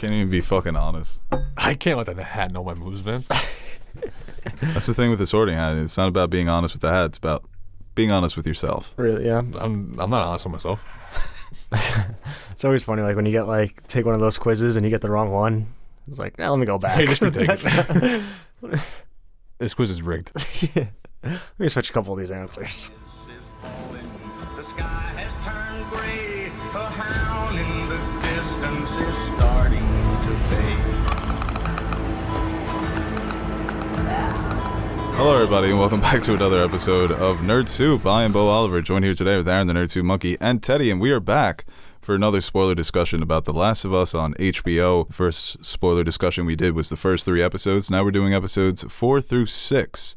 Can't even be fucking honest. I can't let that hat know my moves, man. That's the thing with the sorting hat. It's not about being honest with the hat. It's about being honest with yourself. Really? Yeah. I'm not honest with myself. It's always funny, like when you get take one of those quizzes and you get the wrong one. It's like, let me go back. Hey, this quiz is rigged. Yeah. Let me switch a couple of these answers. The sky has turned gray. A hound in the distance is starting to fade. Hello, everybody, and welcome back to another episode of Nerd Soup. I am Beau Oliver, joined here today with Aaron, the Nerd Soup Monkey, and Teddy, and we are back for another spoiler discussion about The Last of Us on HBO. The first spoiler discussion we did was the first 3 episodes. Now we're doing episodes 4 through 6.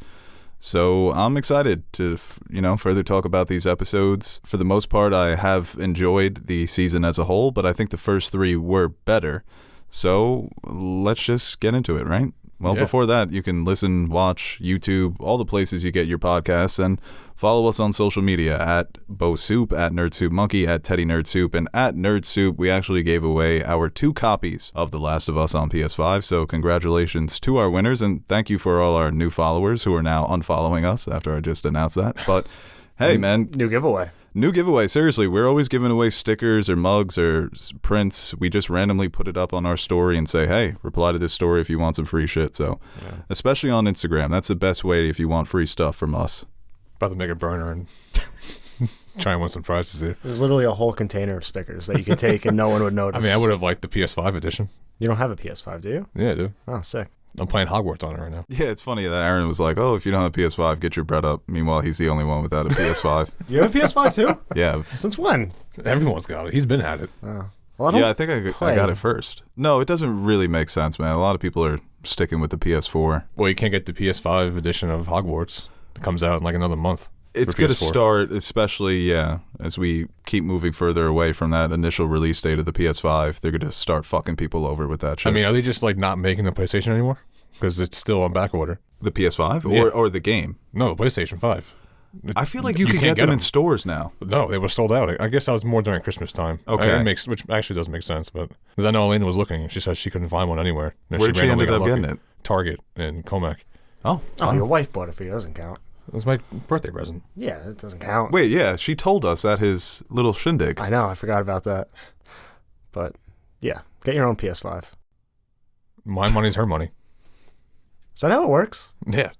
So I'm excited to, further talk about these episodes. For the most part, I have enjoyed the season as a whole, but I think the first 3 were better. So let's just get into it, right? Well, Before that, you can listen, watch, YouTube, all the places you get your podcasts, and follow us on social media at Beau Soup, at Nerd Soup Monkey, at Teddy Nerd Soup, and at Nerd Soup. We actually gave away our 2 copies of The Last of Us on PS5, so congratulations to our winners, and thank you for all our new followers who are now unfollowing us after I just announced that. But hey, man. New giveaway. New giveaway. Seriously, we're always giving away stickers or mugs or prints. We just randomly put it up on our story and say, hey, reply to this story if you want some free shit. So, especially on Instagram, that's the best way if you want free stuff from us. About to make a burner and try and win some prizes here. There's literally a whole container of stickers that you can take and no one would notice. I mean, I would have liked the PS5 edition. You don't have a PS5, do you? Yeah, I do. Oh, sick. I'm playing Hogwarts on it right now. Yeah, it's funny that Aaron was like, oh, if you don't have a PS5, get your bread up. Meanwhile, he's the only one without a PS5. You have a PS5 too? Yeah. Since when? Everyone's got it. He's been at it. Oh. Well, I think I got it first. No, it doesn't really make sense, man. A lot of people are sticking with the PS4. Well, you can't get the PS5 edition of Hogwarts. It comes out in like another month. It's going to start, especially, as we keep moving further away from that initial release date of the PS5, they're going to start fucking people over with that shit. I mean, are they just like not making the PlayStation anymore? Because it's still on back order. The PS5 or the game? No, the PlayStation 5. I feel like you can get them in stores now. No, they were sold out. I guess that was more during Christmas time. Okay. Which actually doesn't make sense, but because I know Elena was looking, she said she couldn't find one anywhere. Where did she ended up getting it? Target in Comac. Oh, your wife bought it for you. Doesn't count. It was my birthday present. Yeah, it doesn't count. Wait, yeah, she told us at his little shindig. I know, I forgot about that. But yeah, get your own PS5. My money's her money. Is that how it works? Yeah.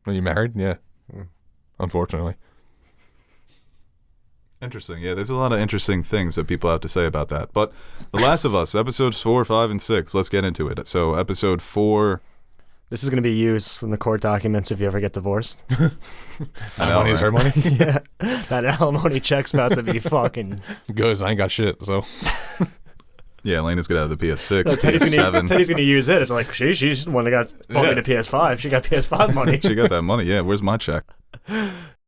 Are you married? Yeah. Unfortunately. Interesting. Yeah, there's a lot of interesting things that people have to say about that. But The Last of Us, episodes 4, 5, and 6. Let's get into it. So, episode 4. This is going to be used in the court documents if you ever get divorced. My money is her money? Yeah. That alimony check's about to be fucking... Good, I ain't got shit, so... Yeah, Elena's going to have the PS6, No, PS7. Teddy's going to use it. It's like, she's the one that bought me the PS5. She got PS5 money. She got that money. Yeah, where's my check?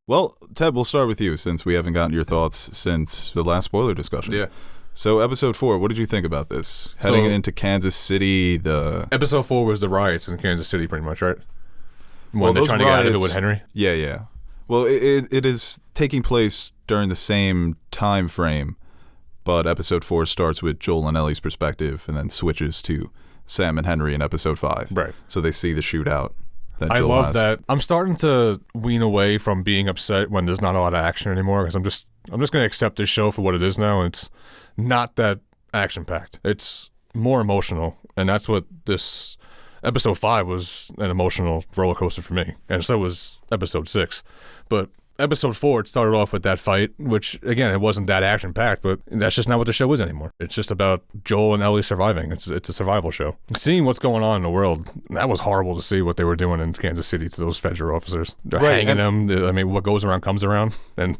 Well, Ted, we'll start with you since we haven't gotten your thoughts since the last spoiler discussion. Yeah. So, episode 4, what did you think about this? Heading into Kansas City, Episode 4 was the riots in Kansas City, pretty much, right? When they're trying to get out of it with Henry? Yeah. Well, it is taking place during the same time frame, but episode 4 starts with Joel and Ellie's perspective and then switches to Sam and Henry in episode 5. Right. So they see the shootout that I Joel love has. that. I'm starting to wean away from being upset when there's not a lot of action anymore because I'm just going to accept this show for what it is now. And it's not that action-packed. It's more emotional, and that's what this episode 5 was, an emotional roller coaster for me, and so was episode 6. But episode 4, it started off with that fight, which, again, it wasn't that action-packed, but that's just not what the show is anymore. It's just about Joel and Ellie surviving. It's a survival show. Seeing what's going on in the world, that was horrible to see what they were doing in Kansas City to those federal officers. They're hanging them. I mean, what goes around comes around, and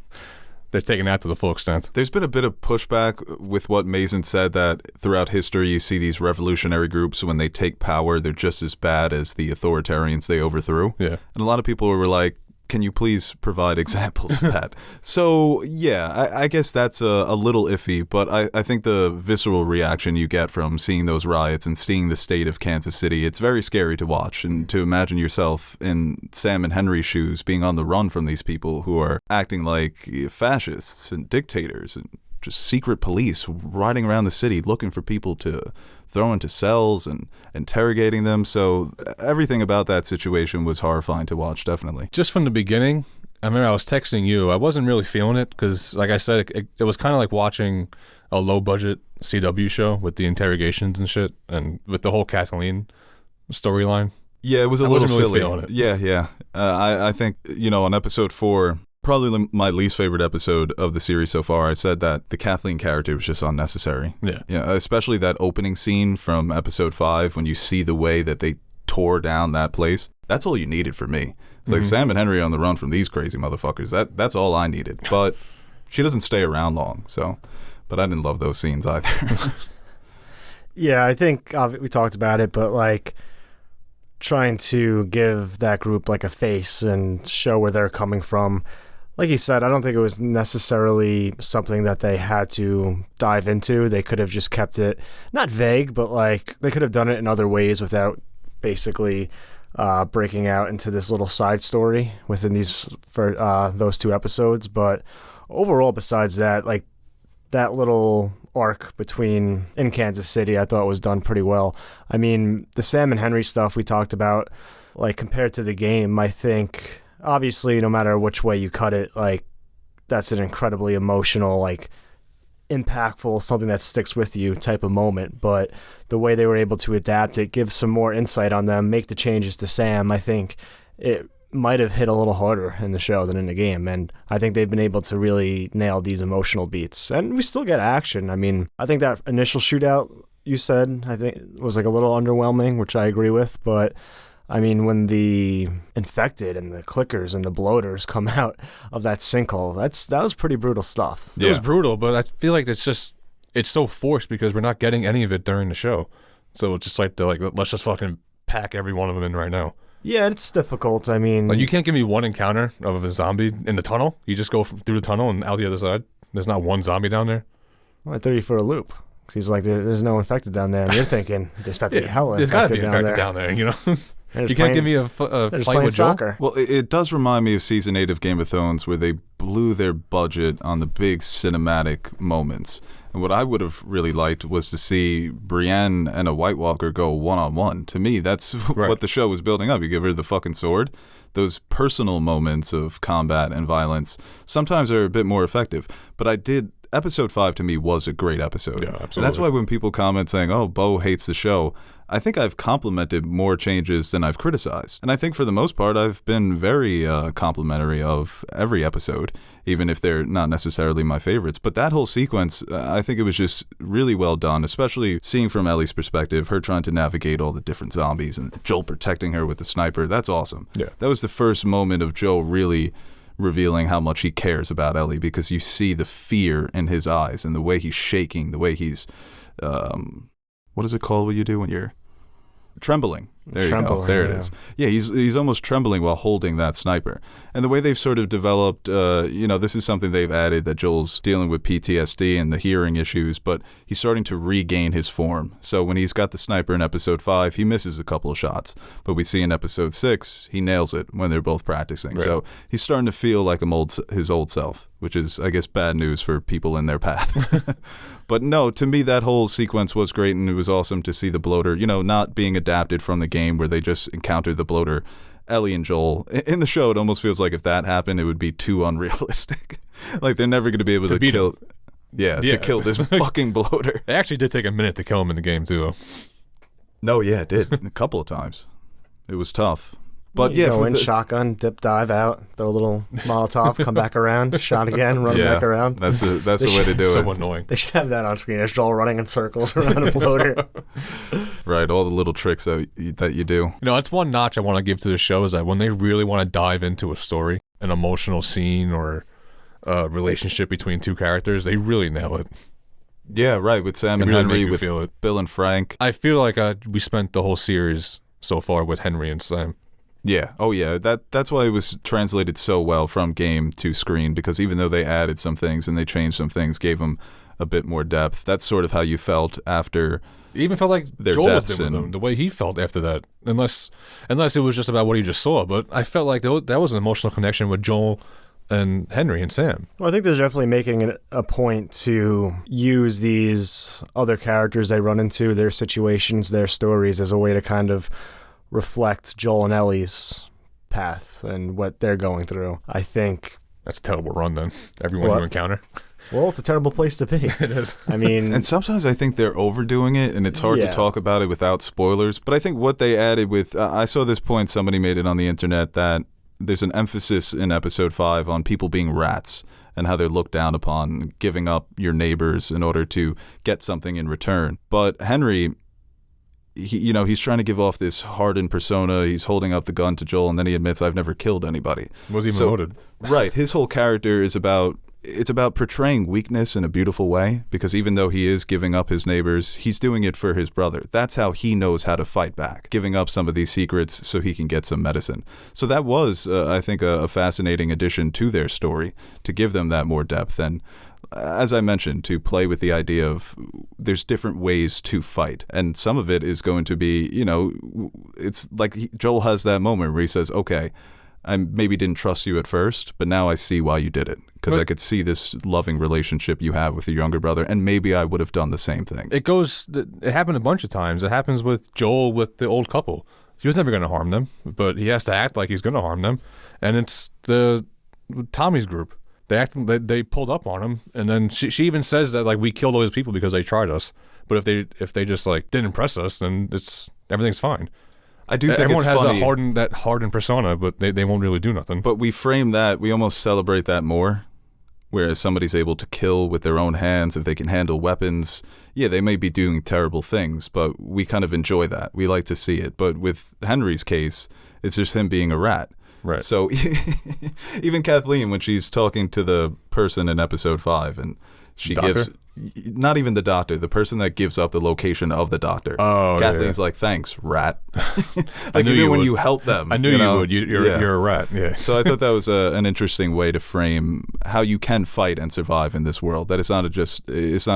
they're taking that to the full extent. There's been a bit of pushback with what Mason said, that throughout history you see these revolutionary groups, when they take power, they're just as bad as the authoritarians they overthrew. Yeah. And a lot of people were like, can you please provide examples of that? So, yeah, I guess that's a little iffy, but I think the visceral reaction you get from seeing those riots and seeing the state of Kansas City, it's very scary to watch, and to imagine yourself in Sam and Henry's shoes being on the run from these people who are acting like fascists and dictators and just secret police riding around the city looking for people to throw into cells and interrogating them. So everything about that situation was horrifying to watch, definitely. Just from the beginning, I remember I was texting you. I wasn't really feeling it because, like I said, it was kind of like watching a low-budget CW show with the interrogations and shit, and with the whole Kathleen storyline. Yeah, it was a I little wasn't really silly. feeling it. Yeah. I think, on episode 4, probably my least favorite episode of the series so far, I said that the Kathleen character was just unnecessary. Yeah. Especially that opening scene from episode 5 when you see the way that they tore down that place. That's all you needed for me. It's like Sam and Henry on the run from these crazy motherfuckers. That's all I needed. But she doesn't stay around long, so... But I didn't love those scenes either. Yeah, I think we talked about it, but like trying to give that group like a face and show where they're coming from. Like you said, I don't think it was necessarily something that they had to dive into. They could have just kept it not vague, but like they could have done it in other ways without basically breaking out into this little side story within those 2 episodes. But overall, besides that, like that little arc in Kansas City, I thought was done pretty well. I mean, the Sam and Henry stuff we talked about, like compared to the game, I think obviously no matter which way you cut it, like that's an incredibly emotional, like impactful, something that sticks with you type of moment. But the way they were able to adapt it, give some more insight on them, make the changes to Sam, I think it might have hit a little harder in the show than in the game, and I think they've been able to really nail these emotional beats, and we still get action. I mean, I think that initial shootout you said, I think was like a little underwhelming, which I agree with, but I mean, when the infected and the clickers and the bloaters come out of that sinkhole, that was pretty brutal stuff. It was brutal, but I feel like it's so forced because we're not getting any of it during the show, so it's just like let's just fucking pack every one of them in right now. Yeah, it's difficult. I mean... Like, you can't give me one encounter of a zombie in the tunnel. You just go through the tunnel and out the other side. There's not one zombie down there. Well, I threw you for a loop. He's like, there's no infected down there. And you're thinking, there's about to be hella there's got to infected be infected down there, you know? You can't give me a fight with soccer. Well, it does remind me of Season 8 of Game of Thrones where they blew their budget on the big cinematic moments. And what I would have really liked was to see Brienne and a White Walker go one-on-one. To me, that's what the show was building up. You give her the fucking sword. Those personal moments of combat and violence sometimes are a bit more effective. But Episode 5 to me was a great episode. Yeah, absolutely. And that's why when people comment saying, oh, Beau hates the show, I think I've complimented more changes than I've criticized. And I think for the most part, I've been very complimentary of every episode, even if they're not necessarily my favorites. But that whole sequence, I think it was just really well done, especially seeing from Ellie's perspective, her trying to navigate all the different zombies and Joel protecting her with the sniper. That's awesome. Yeah. That was the first moment of Joel really revealing how much he cares about Ellie, because you see the fear in his eyes and the way he's shaking, the way he's, what is it called what you do when you're trembling? There you go. There it is. Yeah, he's almost trembling while holding that sniper. And the way they've sort of developed, this is something they've added, that Joel's dealing with PTSD and the hearing issues, but he's starting to regain his form. So when he's got the sniper in episode 5, he misses a couple of shots. But we see in episode 6, he nails it when they're both practicing. Right. So he's starting to feel like his old self, which is, I guess, bad news for people in their path. But no, to me, that whole sequence was great, and it was awesome to see the bloater, not being adapted from the game where they just encounter the bloater, Ellie and Joel. In the show, it almost feels like if that happened, it would be too unrealistic. Like, they're never going to be able to kill... him. Yeah, to kill this fucking bloater. It actually did take a minute to kill him in the game, too. No, yeah, it did. A couple of times. It was tough. But yeah, go in, shotgun, dip, dive out, throw a little Molotov, come back around, shot again, run back around. That's the way to do it. So annoying. They should have that on screen as Joel running in circles around a bloater. Right, all the little tricks that you do. That's one notch I want to give to the show, is that when they really want to dive into a story, an emotional scene, or a relationship between two characters, they really nail it. Yeah, right, with Sam and Henry, with Bill and Frank. I feel like we spent the whole series so far with Henry and Sam. Yeah. Oh, yeah. That's why it was translated so well from game to screen, because even though they added some things and they changed some things, gave them a bit more depth. That's sort of how you felt after. It even felt like their Joel was deaths with them, the way he felt after that. Unless it was just about what he just saw, but I felt like that was an emotional connection with Joel and Henry and Sam. Well, I think they're definitely making it a point to use these other characters they run into, their situations, their stories, as a way to kind of reflect Joel and Ellie's path and what they're going through. I think That's a terrible run then. Everyone you encounter. Well, it's a terrible place to be. It is. I mean, And sometimes I think they're overdoing it, and it's hard to Yeah. talk about it without spoilers. But I think what they added with, I saw this point, somebody made it on the internet, that there's an emphasis in episode 5 on people being rats and how they're looked down upon, giving up your neighbors in order to get something in return. But Henry, he's trying to give off this hardened persona. He's holding up the gun to Joel, and then he admits, I've never killed anybody. Was even loaded. Right. His whole character is about portraying weakness in a beautiful way, because even though he is giving up his neighbors, he's doing it for his brother. That's how he knows how to fight back, giving up some of these secrets so he can get some medicine. So that was, I think, a fascinating addition to their story, to give them that more depth. And as I mentioned, to play with the idea of there's different ways to fight. And some of it is going to be, it's like Joel has that moment where he says, okay, I maybe didn't trust you at first, but now I see why you did it. Because I could see this loving relationship you have with your younger brother, and maybe I would have done the same thing. It happened a bunch of times. It happens with Joel with the old couple. He was never going to harm them, but he has to act like he's going to harm them. And it's Tommy's group. They pulled up on him, and then she even says that, like, we killed all those people because they tried us. But if they just, like, didn't impress us, then everything's fine. I do think everyone it's has funny, that hardened persona, but they won't really do nothing. but we frame that, we almost celebrate that more, where if somebody's able to kill with their own hands, if they can handle weapons, yeah, they may be doing terrible things, but we kind of enjoy that. We like to see it. But with Henry's case, it's just him being a rat. Right. So even Kathleen, when she's talking to the person in episode 5, and she gives, not even the doctor, the person that gives up the location of the doctor. Oh, Kathleen's like, thanks, rat. I knew even you when would. you help them. I knew you would. You're a rat. Yeah. So I thought that was an interesting way to frame how you can fight and survive in this world. That it's not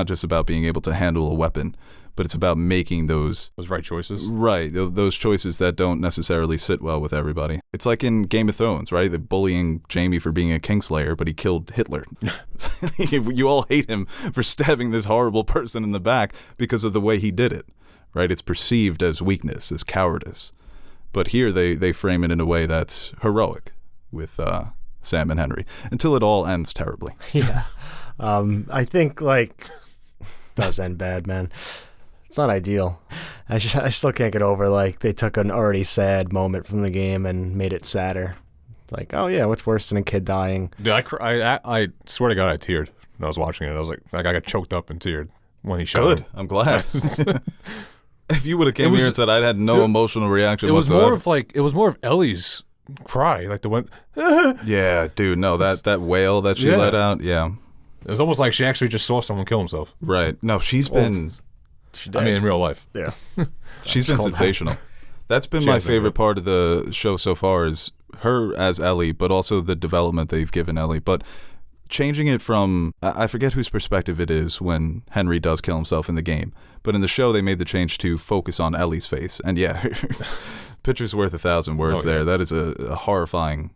just about being able to handle a weapon, but it's about making those right choices. Right, those choices that don't necessarily sit well with everybody. It's like in Game of Thrones, right? They're bullying Jaime for being a Kingslayer, but he killed Hitler. You all hate him for stabbing this horrible person in the back because of the way he did it, right? It's perceived as weakness, as cowardice. But here they frame it in a way that's heroic with Sam and Henry, until it all ends terribly. yeah. I think, like, does end bad, man. It's not ideal. I still can't get over, like, they took an already sad moment from the game and made it sadder. Like, oh yeah, what's worse than a kid dying? Dude, I swear to God, I teared when I was watching it. I was like I got choked up and teared when he shot Good. him. I'm glad. If you would have came here and said I'd had no emotional reaction It was whatsoever. more of Ellie's cry, like the one. Yeah, dude, no, that wail that she let out, yeah. It was almost like she actually just saw someone kill himself. Right. No, she's been I mean, in real life. Yeah. she's been sensational. That's been my favorite part of the show so far, is her as Ellie, but also the development they've given Ellie. But changing it from, I forget whose perspective it is when Henry does kill himself in the game, but in the show they made the change to focus on Ellie's face. And yeah, picture's worth 1,000 words there. That is a horrifying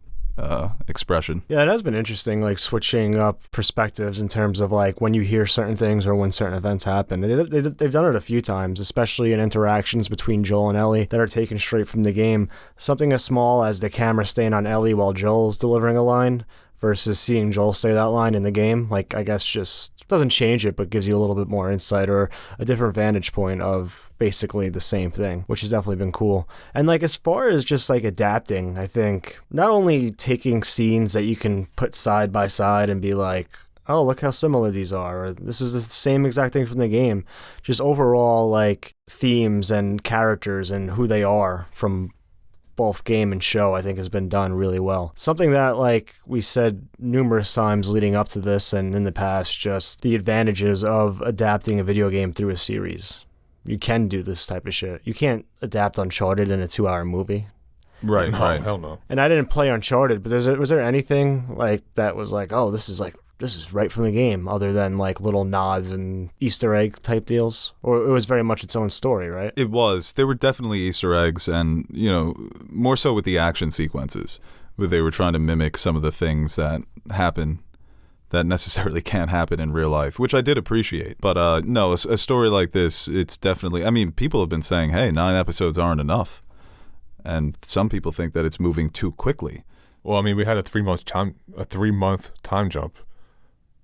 expression. Yeah, it has been interesting, like, switching up perspectives in terms of, like, when you hear certain things or when certain events happen. They've done it a few times, especially in interactions between Joel and Ellie that are taken straight from the game. Something as small as the camera staying on Ellie while Joel's delivering a line versus seeing Joel say that line in the game. Like, I guess just doesn't change it, but gives you a little bit more insight or a different vantage point of basically the same thing, which has definitely been cool. And, like, as far as just, like, adapting, I think not only taking scenes that you can put side by side and be like, oh, look how similar these are, or this is the same exact thing from the game, just overall, like, themes and characters and who they are from both game and show, I think has been done really well. Something that, like we said numerous times leading up to this and in the past, just the advantages of adapting a video game through a series. You can do this type of shit. You can't adapt Uncharted in a 2-hour movie. Right, No, right. hell no. And I didn't play Uncharted, but was there anything like that was like, oh, this is right from the game, other than like little nods and Easter egg type deals? Or it was very much its own story, right? It was. There were definitely Easter eggs, and, more so with the action sequences, where they were trying to mimic some of the things that happen that necessarily can't happen in real life, which I did appreciate. But no, a story like this, it's definitely, I mean, people have been saying, hey, 9 episodes aren't enough. And some people think that it's moving too quickly. Well, I mean, we had a 3-month time jump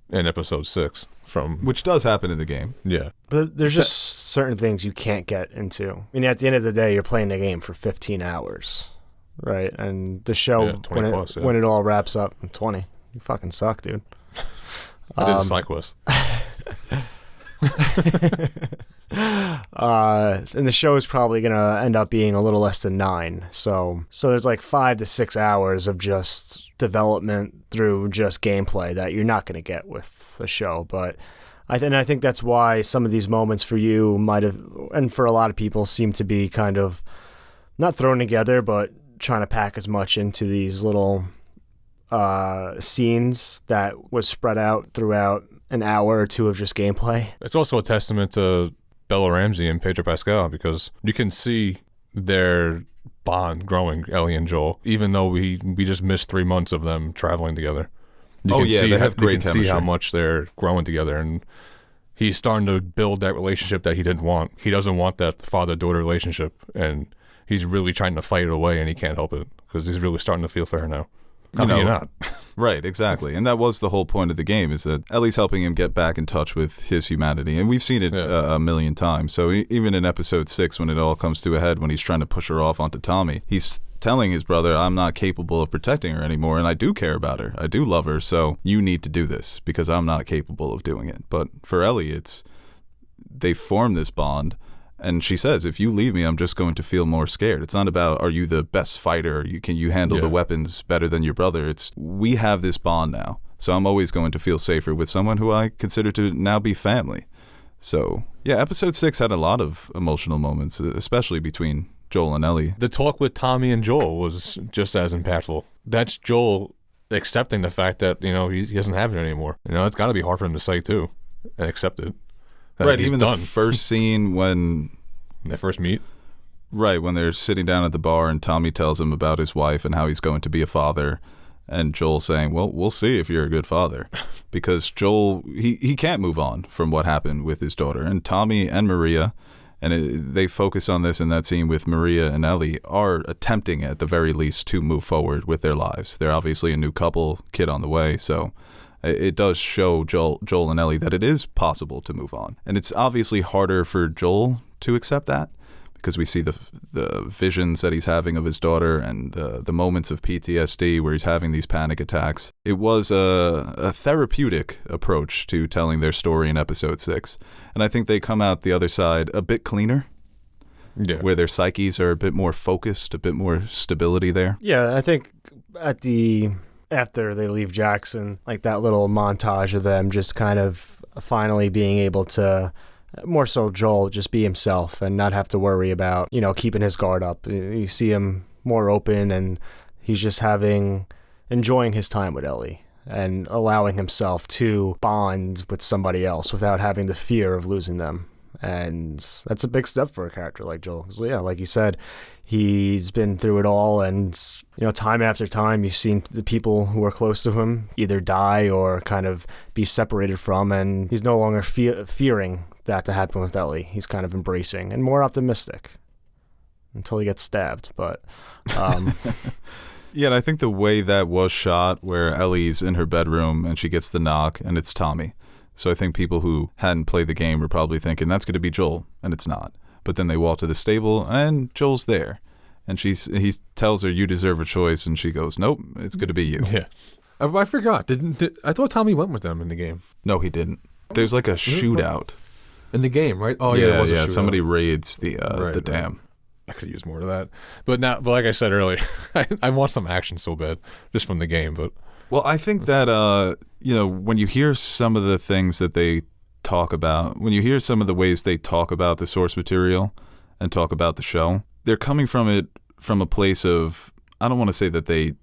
in episode 6 from, Which does happen in the game. yeah. But there's just certain things you can't get into. I mean, at the end of the day, you're playing the game for 15 hours, right? And the show, Yeah, 20 plus, yeah. when it all wraps up in 20, you fucking suck, dude. I did a side quest. And the show is probably going to end up being a little less than 9. So there's like 5 to 6 hours of just development through just gameplay that you're not going to get with the show. But I think that's why some of these moments for you might have, and for a lot of people, seem to be kind of not thrown together, but trying to pack as much into these little scenes that was spread out throughout an hour or 2 of just gameplay. It's also a testament to Bella Ramsey and Pedro Pascal, because you can see their bond growing, Ellie and Joel, even though we just missed 3 months of them traveling together. You can see, they have great you can chemistry. see how much they're growing together, and he's starting to build that relationship that he didn't want. He doesn't want that father-daughter relationship, and he's really trying to fight it away, and he can't help it because he's really starting to feel for her now. How can you not? Right, exactly. And that was the whole point of the game, is that Ellie's helping him get back in touch with his humanity. And we've seen it a million times. So even in episode 6, when it all comes to a head, when he's trying to push her off onto Tommy, he's telling his brother, I'm not capable of protecting her anymore, and I do care about her. I do love her, so you need to do this because I'm not capable of doing it. But for Ellie, they form this bond. And she says, if you leave me, I'm just going to feel more scared. It's not about, are you the best fighter? Can you handle the weapons better than your brother? It's, we have this bond now. So I'm always going to feel safer with someone who I consider to now be family. So, yeah, episode 6 had a lot of emotional moments, especially between Joel and Ellie. The talk with Tommy and Joel was just as impactful. That's Joel accepting the fact that, he doesn't have it anymore. It's got to be hard for him to say, too, and accept it. Right, even the first scene when they first meet. Right, when they're sitting down at the bar and Tommy tells him about his wife and how he's going to be a father, and Joel saying, well, we'll see if you're a good father. Because Joel, he can't move on from what happened with his daughter. And Tommy and Maria, and they focus on this in that scene with Maria and Ellie, are attempting at the very least to move forward with their lives. They're obviously a new couple, kid on the way, so it does show Joel and Ellie that it is possible to move on. And it's obviously harder for Joel to accept that because we see the visions that he's having of his daughter and the moments of PTSD where he's having these panic attacks. It was a therapeutic approach to telling their story in episode 6. And I think they come out the other side a bit cleaner. Yeah. Where their psyches are a bit more focused, a bit more stability there. Yeah, I think after they leave Jackson, like that little montage of them just kind of finally being able to, more so Joel, just be himself and not have to worry about, keeping his guard up. You see him more open and he's just enjoying his time with Ellie and allowing himself to bond with somebody else without having the fear of losing them. And that's a big step for a character like Joel. Because, yeah, like you said, he's been through it all. And, time after time, you've seen the people who are close to him either die or kind of be separated from. And he's no longer fearing that to happen with Ellie. He's kind of embracing and more optimistic until he gets stabbed. But yeah, and I think the way that was shot, where Ellie's in her bedroom and she gets the knock and it's Tommy. So I think people who hadn't played the game were probably thinking that's going to be Joel, and it's not. But then they walk to the stable, and Joel's there. And he tells her, you deserve a choice, and she goes, nope, it's going to be you. Yeah. I forgot. I thought Tommy went with them in the game. No, he didn't. There's like a shootout. In the game, right? Oh, yeah, it was a shootout. Somebody raids the dam. I could use more of that. But like I said earlier, I want some action so bad, just from the game, but... Well, I think that, when you hear some of the things that they talk about, when you hear some of the ways they talk about the source material and talk about the show, they're coming from it from a place of, I don't want to say that they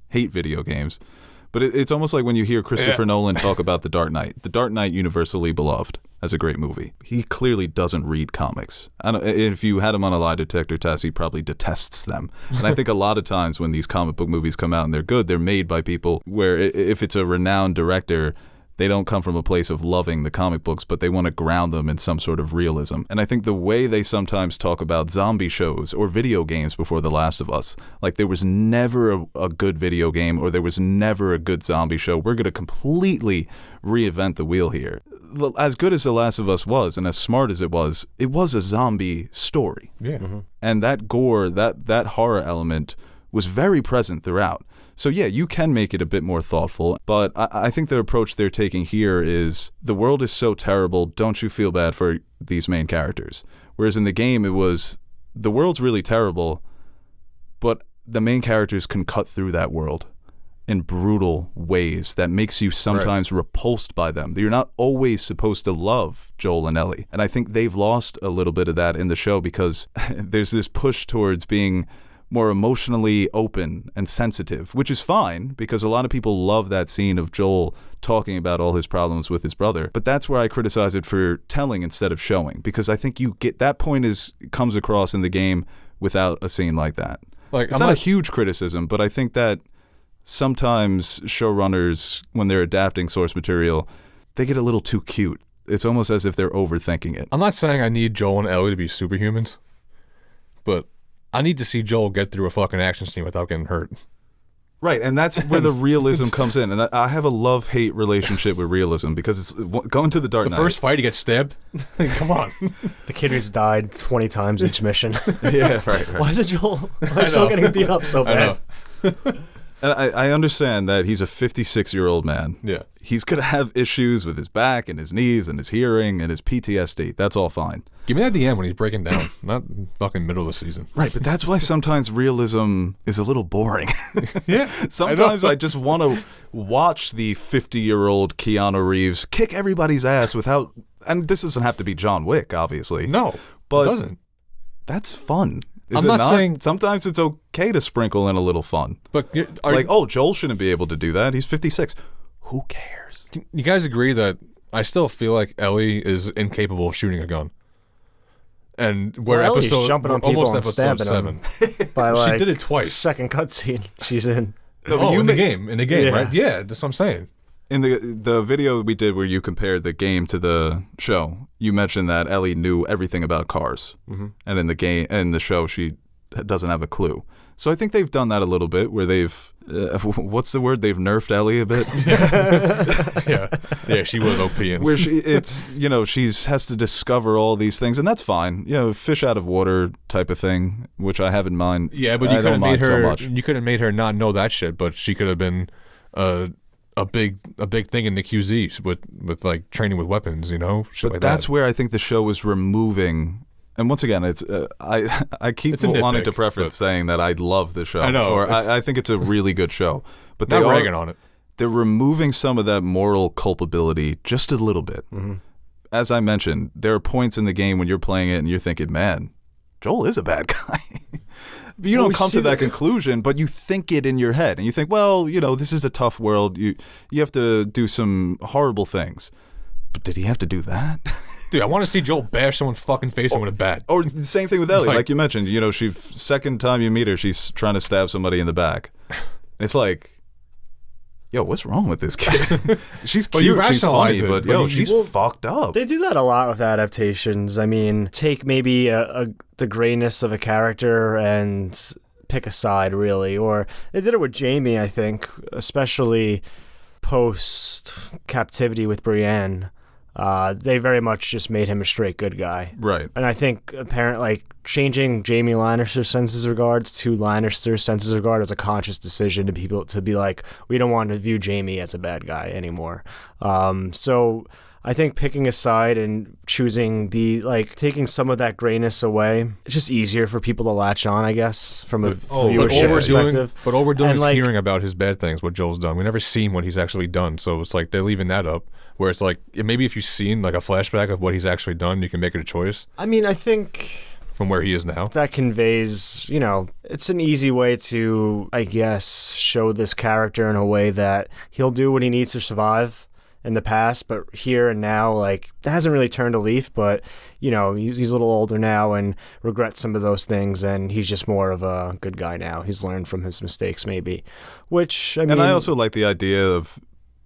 hate video games, but it's almost like when you hear Christopher Nolan talk about The Dark Knight. The Dark Knight universally beloved. as a great movie. He clearly doesn't read comics. If you had him on a lie detector test, he probably detests them. And I think a lot of times when these comic book movies come out and they're good, they're made by people where if it's a renowned director, they don't come from a place of loving the comic books, but they want to ground them in some sort of realism. And I think the way they sometimes talk about zombie shows or video games before The Last of Us, like there was never a good video game or there was never a good zombie show. We're going to completely reinvent the wheel here. As good as The Last of Us was and as smart as it was a zombie story. Yeah. And that gore, that horror element was very present throughout. So yeah, you can make it a bit more thoughtful, but I think the approach they're taking here is the world is so terrible, don't you feel bad for these main characters? Whereas in the game, it was the world's really terrible, but the main characters can cut through that world in brutal ways that makes you sometimes repulsed by them. You're not always supposed to love Joel and Ellie. And I think they've lost a little bit of that in the show because there's this push towards being more emotionally open and sensitive, which is fine because a lot of people love that scene of Joel talking about all his problems with his brother. But that's where I criticize it for telling instead of showing, because I think you get that point comes across in the game without a scene like that. Like, it's not a huge criticism, but I think that sometimes showrunners, when they're adapting source material, they get a little too cute. It's almost as if they're overthinking it. I'm not saying I need Joel and Ellie to be superhumans, but I need to see Joel get through a fucking action scene without getting hurt. Right, and that's where the realism comes in. And I have a love-hate relationship with realism because it's going to the Dark Knight. The first fight, he gets stabbed. Come on. The kid who's died 20 times each mission. Yeah, right. Why is it Joel? Why is Joel getting beat up so bad? And I understand that he's a 56-year-old man. Yeah. He's going to have issues with his back and his knees and his hearing and his PTSD. That's all fine. Give me that at the end when he's breaking down, not fucking middle of the season. Right, but that's why sometimes realism is a little boring. Yeah. Sometimes I just want to watch the 50-year-old Keanu Reeves kick everybody's ass without... And this doesn't have to be John Wick, obviously. No, but it doesn't. That's fun. I'm not saying... Sometimes it's okay to sprinkle in a little fun. But Joel shouldn't be able to do that. He's 56. Who cares? You guys agree that I still feel like Ellie is incapable of shooting a gun? And where Ellie's jumping on people and stabbing 7. them. By like she did it twice. Second cutscene she's in. No, in the game, yeah. right? Yeah, that's what I'm saying. In the video we did where you compared the game to the show, you mentioned that Ellie knew everything about cars, and in the show she doesn't have a clue. So I think they've done that a little bit, where they've what's the word? They've nerfed Ellie a bit. Yeah, she was OP. Where she has to discover all these things, and that's fine. Fish out of water type of thing, which I have in mind. Yeah, but you could have made her. So much. You could have made her not know that shit, but she could have been a big thing in the QZs with like training with weapons, shit but like that's that. where I think the show was removing. And once again, it's I keep wanting to preface saying that I love the show. I know, or I think it's a really good show. But not ragging on it. They're removing some of that moral culpability just a little bit. As I mentioned, there are points in the game when you're playing it and you're thinking, man, Joel is a bad guy. You don't come to that conclusion, but you think it in your head. And you think, well, this is a tough world. You have to do some horrible things. But did he have to do that? Dude, I want to see Joel bash someone's fucking face in with a bat. Or the same thing with Ellie, like you mentioned. Second time you meet her, she's trying to stab somebody in the back. It's like, yo, what's wrong with this kid? She's cute, she's funny, but she's fucked up. They do that a lot with adaptations. I mean, take maybe the grayness of a character and pick a side, really. Or they did it with Jamie, I think, especially post-captivity with Brienne. They very much just made him a straight good guy. Right. And I think apparently changing Jaime Lannister's senses of regards to Lannister's senses of regard was a conscious decision to people to be like, we don't want to view Jaime as a bad guy anymore. So I think picking a side and choosing taking some of that grayness away, it's just easier for people to latch on, I guess, from a viewership perspective. But all we're doing is hearing about his bad things, what Joel's done. We've never seen what he's actually done, so it's like they're leaving that up. Where it's like, maybe if you've seen like a flashback of what he's actually done, you can make it a choice. I mean, I think from where he is now, that conveys, it's an easy way to, I guess, show this character in a way that he'll do what he needs to survive. in the past, but here and now, like, that hasn't really turned a leaf, but, you know, he's a little older now and regrets some of those things, and he's just more of a good guy now. He's learned from his mistakes, maybe, which, I mean... And I also like the idea of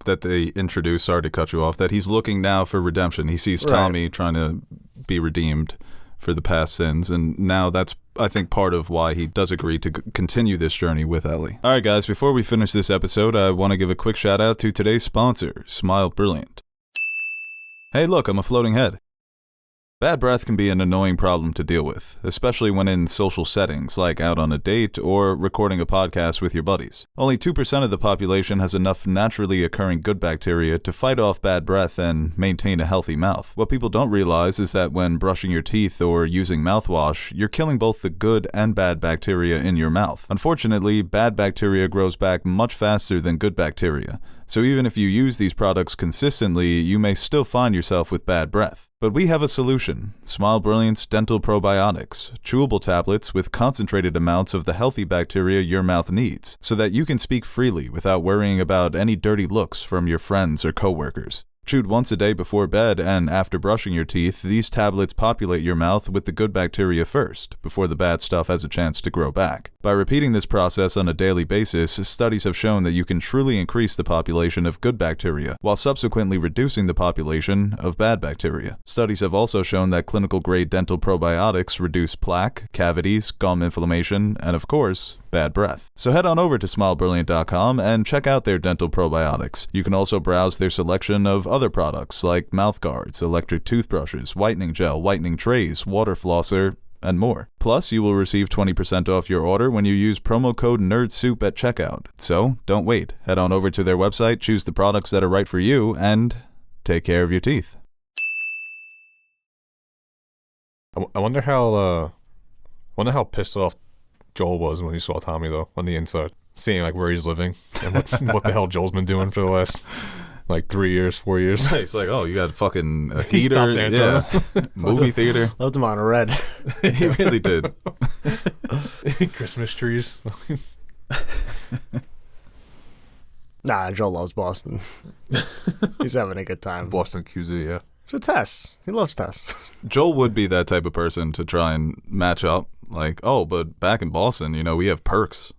that they introduced, sorry to cut you off, that he's looking now for redemption. He sees Tommy trying to be redeemed for the past sins, and now that's, I think, part of why he does agree to continue this journey with Ellie. All right, guys, before we finish this episode, I want to give a quick shout out to today's sponsor, Smile Brilliant. Hey, look, I'm a floating head. Bad breath can be an annoying problem to deal with, especially when in social settings like out on a date or recording a podcast with your buddies. Only 2% of the population has enough naturally occurring good bacteria to fight off bad breath and maintain a healthy mouth. What people don't realize is that when brushing your teeth or using mouthwash, you're killing both the good and bad bacteria in your mouth. Unfortunately, bad bacteria grows back much faster than good bacteria. So even if you use these products consistently, you may still find yourself with bad breath. But we have a solution. Smile Brilliant's Dental Probiotics, chewable tablets with concentrated amounts of the healthy bacteria your mouth needs, so that you can speak freely without worrying about any dirty looks from your friends or coworkers. Chewed once a day before bed and after brushing your teeth, these tablets populate your mouth with the good bacteria first, before the bad stuff has a chance to grow back. By repeating this process on a daily basis, studies have shown that you can truly increase the population of good bacteria, while subsequently reducing the population of bad bacteria. Studies have also shown that clinical-grade dental probiotics reduce plaque, cavities, gum inflammation, and of course, bad breath. So head on over to smilebrilliant.com and check out their dental probiotics. You can also browse their selection of other products like mouth guards, electric toothbrushes, whitening gel, whitening trays, water flosser, and more. Plus, you will receive 20% off your order when you use promo code NERDSOUP at checkout. So don't wait. Head on over to their website, choose the products that are right for you, and take care of your teeth. I wonder how pissed off Joel was when he saw Tommy, though, on the inside. Seeing, like, where he's living and what the hell Joel's been doing for the last, like, 3 years, 4 years. Right, it's like, oh, you got fucking a He heater, stops answering yeah, movie theater. Loved him on a red. He really did. Christmas trees. Nah, Joel loves Boston. He's having a good time. Boston QZ, yeah. It's with Tess. He loves Tess. Joel would be that type of person to try and match up. Like, oh, but back in Boston, you know, we have perks.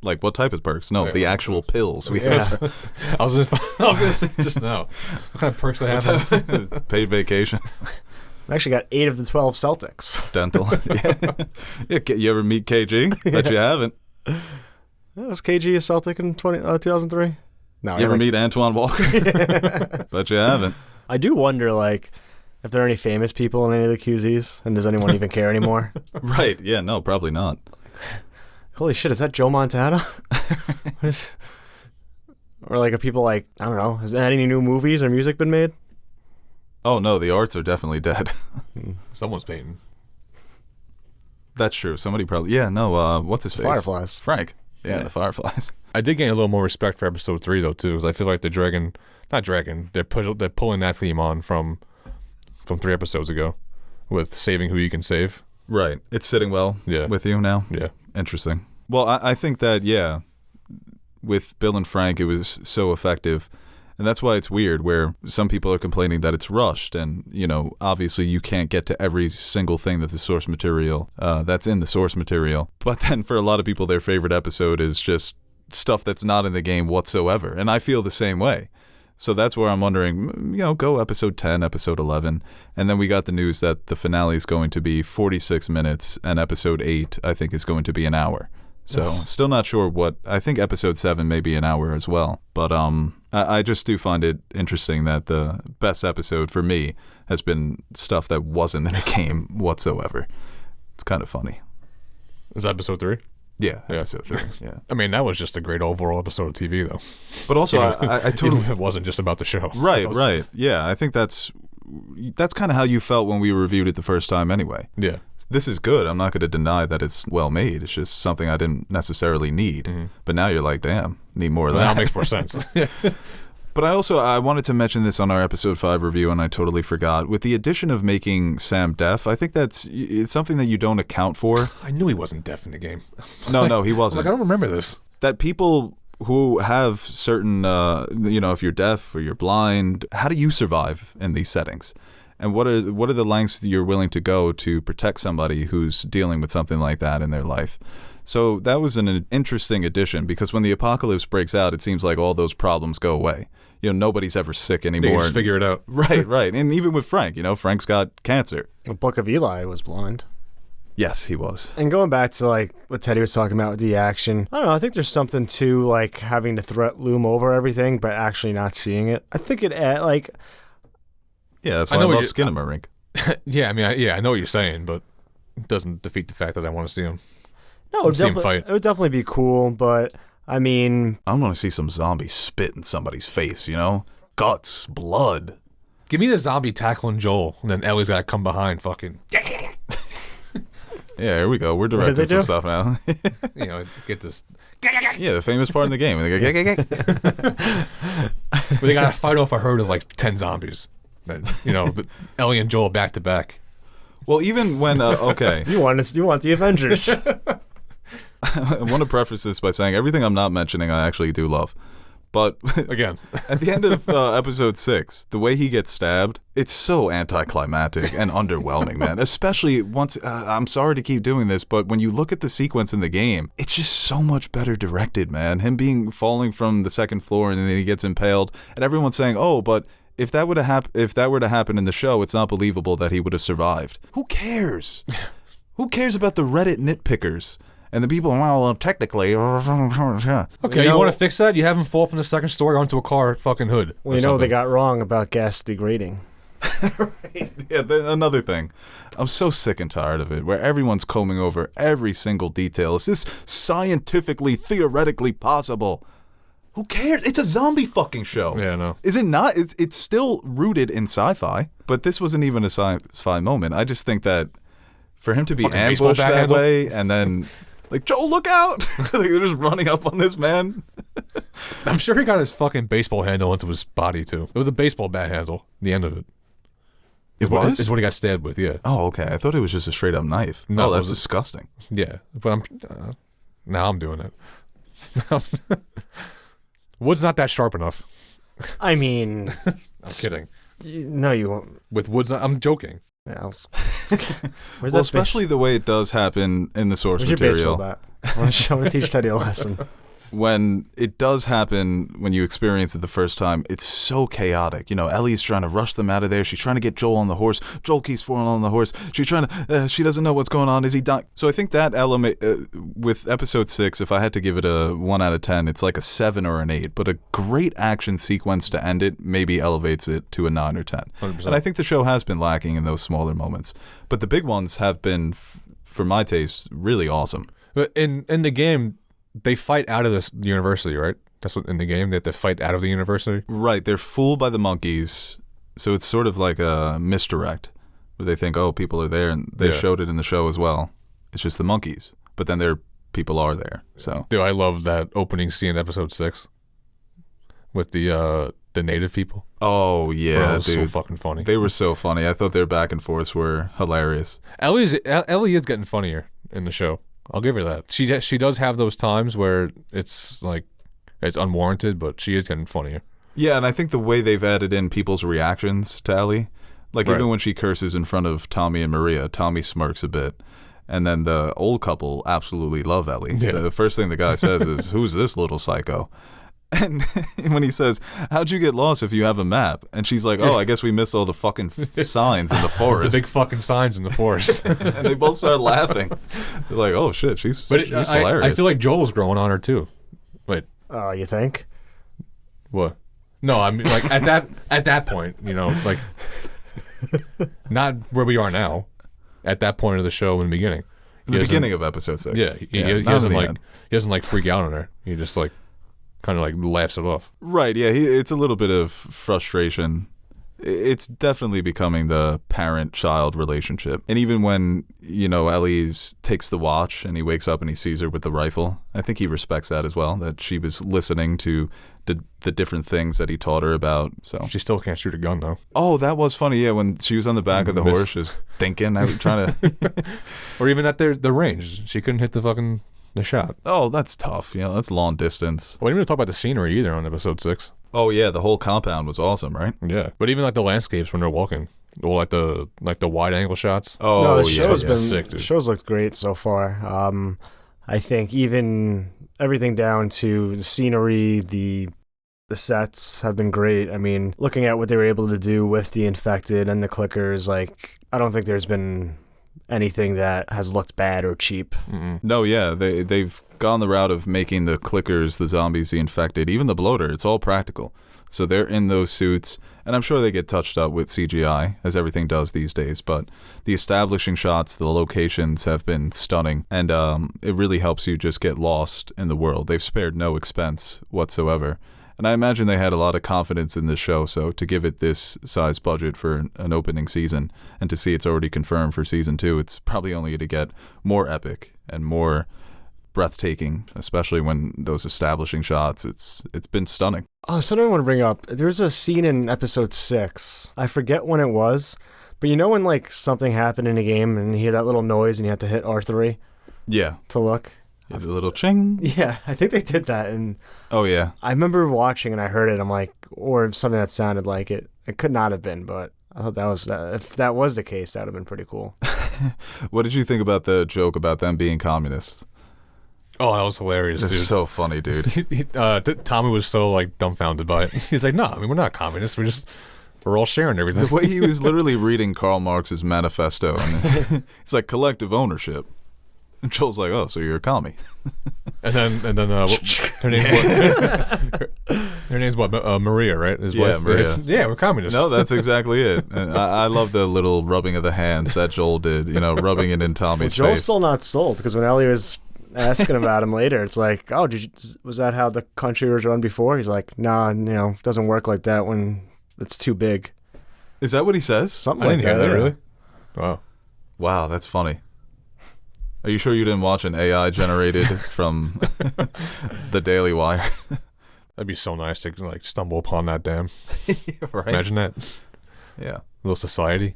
Like, what type of perks? No, the actual pills. We have I was gonna say just now. What kind of perks they have? paid vacation, I actually got 8 of the 12 Celtics. dental. Yeah. You ever meet KG? Bet you haven't. Was KG a Celtic in 2003? No. You ever meet Antoine Walker? Bet you haven't. I do wonder, like, if there are any famous people in any of the QZs, and does anyone even care anymore? Right. Yeah, no, probably not. Holy shit, is that Joe Montana? Or, like, are people like, I don't know, has any new movies or music been made? Oh, no, the arts are definitely dead. Someone's painting. That's true. Somebody probably... Yeah, no, what's his face? Fireflies. Frank. Yeah, the Fireflies. I did gain a little more respect for episode 3, though, too, because I feel like they're pulling that theme on from 3 episodes ago with saving who you can save. Right. It's sitting well with you now? Yeah. Interesting. Well, I think that, yeah, with Bill and Frank, it was so effective. And that's why it's weird where some people are complaining that it's rushed. And, you know, obviously you can't get to every single thing that the source material, that's in the source material. But then for a lot of people, their favorite episode is just stuff that's not in the game whatsoever. And I feel the same way. So that's where I'm wondering, you know, go episode 10, episode 11. And then we got the news that the finale is going to be 46 minutes and episode 8, I think, is going to be an hour. So still not sure what, I think episode 7 may be an hour as well. But I just do find it interesting that the best episode for me has been stuff that wasn't in a game whatsoever. It's kind of funny. Is that episode 3? Yeah, episode 3. Yeah. I mean, that was just a great overall episode of TV, though. But also, I totally... It wasn't just about the show. Right. Yeah, I think that's kind of how you felt when we reviewed it the first time anyway. Yeah. This is good. I'm not going to deny that it's well made. It's just something I didn't necessarily need. Mm-hmm. But now you're like, damn, need more of that. Now it makes more sense. But I wanted to mention this on our episode 5 review, and I totally forgot. With the addition of making Sam deaf, I think it's something that you don't account for. I knew he wasn't deaf in the game. No, he wasn't. I don't remember this. That people who have certain, if you're deaf or you're blind, how do you survive in these settings? And what are the lengths that you're willing to go to protect somebody who's dealing with something like that in their life? So that was an interesting addition, because when the apocalypse breaks out, it seems like all those problems go away. Nobody's ever sick anymore. They just figure it out. Right. And even with Frank, Frank's got cancer. The Book of Eli was blind. Yes, he was. And going back to like what Teddy was talking about with the action, I don't know, I think there's something to like having the threat loom over everything, but actually not seeing it. I think it like... Yeah, that's why I love Skinamarink. Yeah, I mean, I know what you're saying, but it doesn't defeat the fact that I want to see him. No, it would definitely be cool, but I mean... I want to see some zombies spit in somebody's face, Guts, blood. Give me the zombie tackling Joel, and then Ellie's got to come behind fucking... Yeah, here we go. We're directing some stuff now. Get this... Yeah, the famous part in the game. But they got to fight off a herd of like 10 zombies. Ellie and Joel back to back. Well, even when okay, you want the Avengers. I want to preface this by saying everything I'm not mentioning I actually do love, but again, at the end of episode 6, the way he gets stabbed, it's so anticlimactic and underwhelming, man. Especially once I'm sorry to keep doing this, but when you look at the sequence in the game, it's just so much better directed, man. Him falling from the second floor and then he gets impaled, and everyone's saying, "Oh, but." If that were to happen in the show, it's not believable that he would have survived. Who cares? Who cares about the Reddit nitpickers and the people? Well, technically, okay. You want to fix that? You have him fall from the second story onto a car fucking hood. Well, they got wrong about gas degrading. Right. Yeah. Another thing, I'm so sick and tired of it, where everyone's combing over every single detail. Is this scientifically, theoretically possible? Who cares? It's a zombie fucking show. Yeah, no. Is it not? It's still rooted in sci-fi, but this wasn't even a sci-fi moment. I just think that for him to be fucking ambushed that way, and then like, Joel, look out! They're just running up on this man. I'm sure he got his fucking baseball handle into his body too. It was a baseball bat handle. The end of it. It was? It's what he got stabbed with. Yeah. Oh, okay. I thought it was just a straight up knife. No, that's disgusting. Yeah, but now I'm doing it. Wood's not that sharp enough. I mean... I'm kidding. No, you won't. With Wood's not... I'm joking. Yeah, especially the way it does happen in the source material. Where's your baseball bat? I want to teach Teddy a lesson. When it does happen, when you experience it the first time, it's so chaotic. Ellie's trying to rush them out of there. She's trying to get Joel on the horse. Joel keeps falling on the horse. She's trying to, she doesn't know what's going on. Is he dying? So I think that element, with episode 6, if I had to give it a 1 out of 10, it's like a 7 or an 8. But a great action sequence to end it maybe elevates it to a 9 or 10. 100%. And I think the show has been lacking in those smaller moments. But the big ones have been, for my taste, really awesome. But in the game, they fight out of this university, right? That's what in the game, they have to fight out of the university? Right. They're fooled by the monkeys. So it's sort of like a misdirect where they think, oh, people are there. And they showed it in the show as well. It's just the monkeys. But then people are there. So, dude, I love that opening scene in episode 6 with the native people. Oh, yeah, Bro, it was dude. so fucking funny. They were so funny. I thought their back and forths were hilarious. Ellie is getting funnier in the show. I'll give her that. She does have those times where it's like it's unwarranted, but she is getting funnier. Yeah, and I think the way they've added in people's reactions to Ellie, like even when she curses in front of Tommy and Maria, Tommy smirks a bit. And then the old couple absolutely love Ellie. Yeah. The first thing the guy says is, "Who's this little psycho?" And when he says, "How'd you get lost if you have a map?" And she's like, "Oh, I guess we missed all the fucking signs in the forest." The big fucking signs in the forest. And they both start laughing. They're like, "Oh shit, she's hilarious." I feel like Joel's growing on her too. Wait. Oh, you think? What? No, I mean like at that point, like not where we are now. At that point of the show in the beginning. The beginning of episode 6. Yeah, he doesn't like freak out on her. He just like kind of like laughs it off. Right, yeah, it's a little bit of frustration. It's definitely becoming the parent-child relationship. And even when, Ellie's takes the watch and he wakes up and he sees her with the rifle, I think he respects that as well, that she was listening to the different things that he taught her about. So she still can't shoot a gun, though. Oh, that was funny, yeah, when she was on the back of the horse just thinking, I was trying to... Or even at the range. She couldn't hit the fucking They shot. Oh, that's tough. You know, that's long distance. We didn't even talk about the scenery either on episode 6. Oh yeah, the whole compound was awesome, right? Yeah, but even like the landscapes when they're walking, or like the wide angle shots. Oh No, the yeah, show's yeah. been Sick, dude. the show's looked great so far. I think even everything down to the scenery, the sets have been great. I mean, looking at what they were able to do with the infected and the clickers, like I don't think there's been anything that has looked bad or cheap. Mm-mm. No, yeah, they've gone the route of making the clickers, the zombies, the infected, even the bloater. It's all practical. So they're in those suits, and I'm sure they get touched up with CGI, as everything does these days. But the establishing shots, the locations have been stunning, and it really helps you just get lost in the world. They've spared no expense whatsoever. And I imagine they had a lot of confidence in this show, so to give it this size budget for an opening season, and to see it's already confirmed for season 2, it's probably only to get more epic and more breathtaking, especially when those establishing shots. It's been stunning. Oh, something I want to bring up. There's a scene in episode 6. I forget when it was, but you know when like something happened in a game and you hear that little noise and you have to hit R3 Yeah. to look? The little ching. Yeah, I think they did that, and Oh, yeah. I remember watching and I heard it. I'm like, or something that sounded like it. It could not have been, but I thought that was if that was the case, that would have been pretty cool. What did you think about the joke about them being communists? Oh, that was hilarious, It's dude. so funny, dude. Tommy was so like dumbfounded by it. He's like, "No, I mean we're not communists. We're all sharing everything." The way he was literally reading Karl Marx's manifesto, and it's like collective ownership. And Joel's like, "Oh, so you're a commie?" And then her name's what? Her name's what? Maria, right? His Yeah, wife. Maria. Yeah, we're communists. No, that's exactly it. And I love the little rubbing of the hands that Joel did. You know, rubbing it in Tommy's Joel's face. still not sold because when Ellie was asking about him later, it's like, "Oh, was that how the country was run before?" He's like, "Nah, it doesn't work like that when it's too big." Is that what he says? Something I like didn't hear that. yeah. Really? Wow. Wow, that's funny. Are you sure you didn't watch an AI generated from the Daily Wire? That'd be so nice to like stumble upon that dam. Right? Imagine that. Yeah. Little society.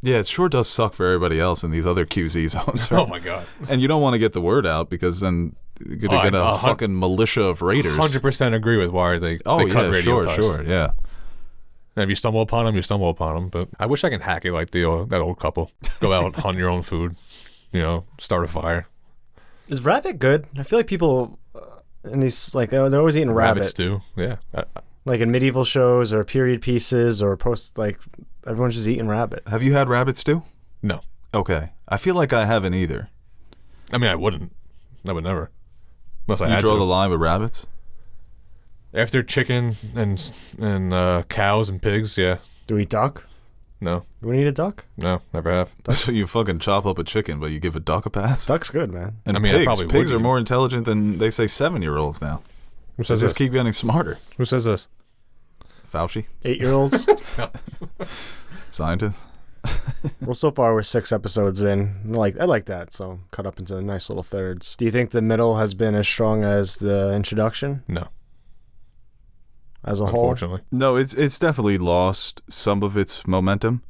Yeah, it sure does suck for everybody else in these other QZ zones. Right? Oh my god. And you don't want to get the word out because then you're going to get a fucking militia of raiders. 100% agree with why they cut radio ties. Sure, yeah. And if you stumble upon them, you stumble upon them. But I wish I can hack it like that old couple. Go out, hunt your own food. Start a fire. Is rabbit good? I feel like people in these they're always eating Rabbit rabbit. stew. Yeah. Like in medieval shows or period pieces or everyone's just eating rabbit. Have you had rabbit stew? No. Okay. I feel like I haven't either. I mean, I wouldn't. I would never. Unless I You had draw to. the line with rabbits? After chicken and cows and pigs, yeah. Do we eat duck? No. Do we eat a duck? No, never have. So you fucking chop up a chicken, but you give a duck a pass? Duck's good, man. And I mean, I pigs, probably pigs would are eat more intelligent than they say 7-year-olds now. Who They says just this? keep getting smarter. Who says this? Fauci, 8-year-olds. scientist. Well, so far we're 6 episodes in. I like that, so cut up into nice little thirds. Do you think the middle has been as strong as the introduction No. as a whole? Unfortunately. No, it's definitely lost some of its momentum,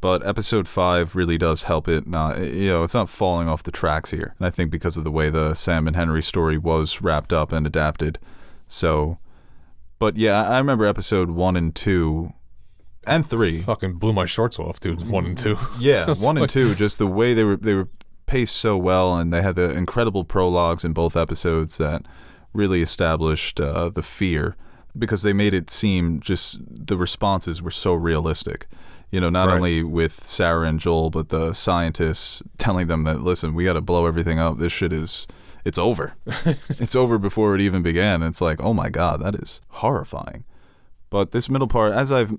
but episode 5 really does help it. Not, it's not falling off the tracks here, and I think because of the way the Sam and Henry story was wrapped up and adapted. So, but yeah, I remember episode 1 and 2 and 3. Fucking blew my shorts off, dude. 1 and 2. Yeah, It's 1 and like- 2, just the way they were paced so well, and they had the incredible prologues in both episodes that really established the fear, because they made it seem just the responses were so realistic. Not Right. only with Sarah and Joel, but the scientists telling them that, listen, we got to blow everything up. This shit it's over. It's over before it even began. It's like, oh my God, that is horrifying. But this middle part, as I've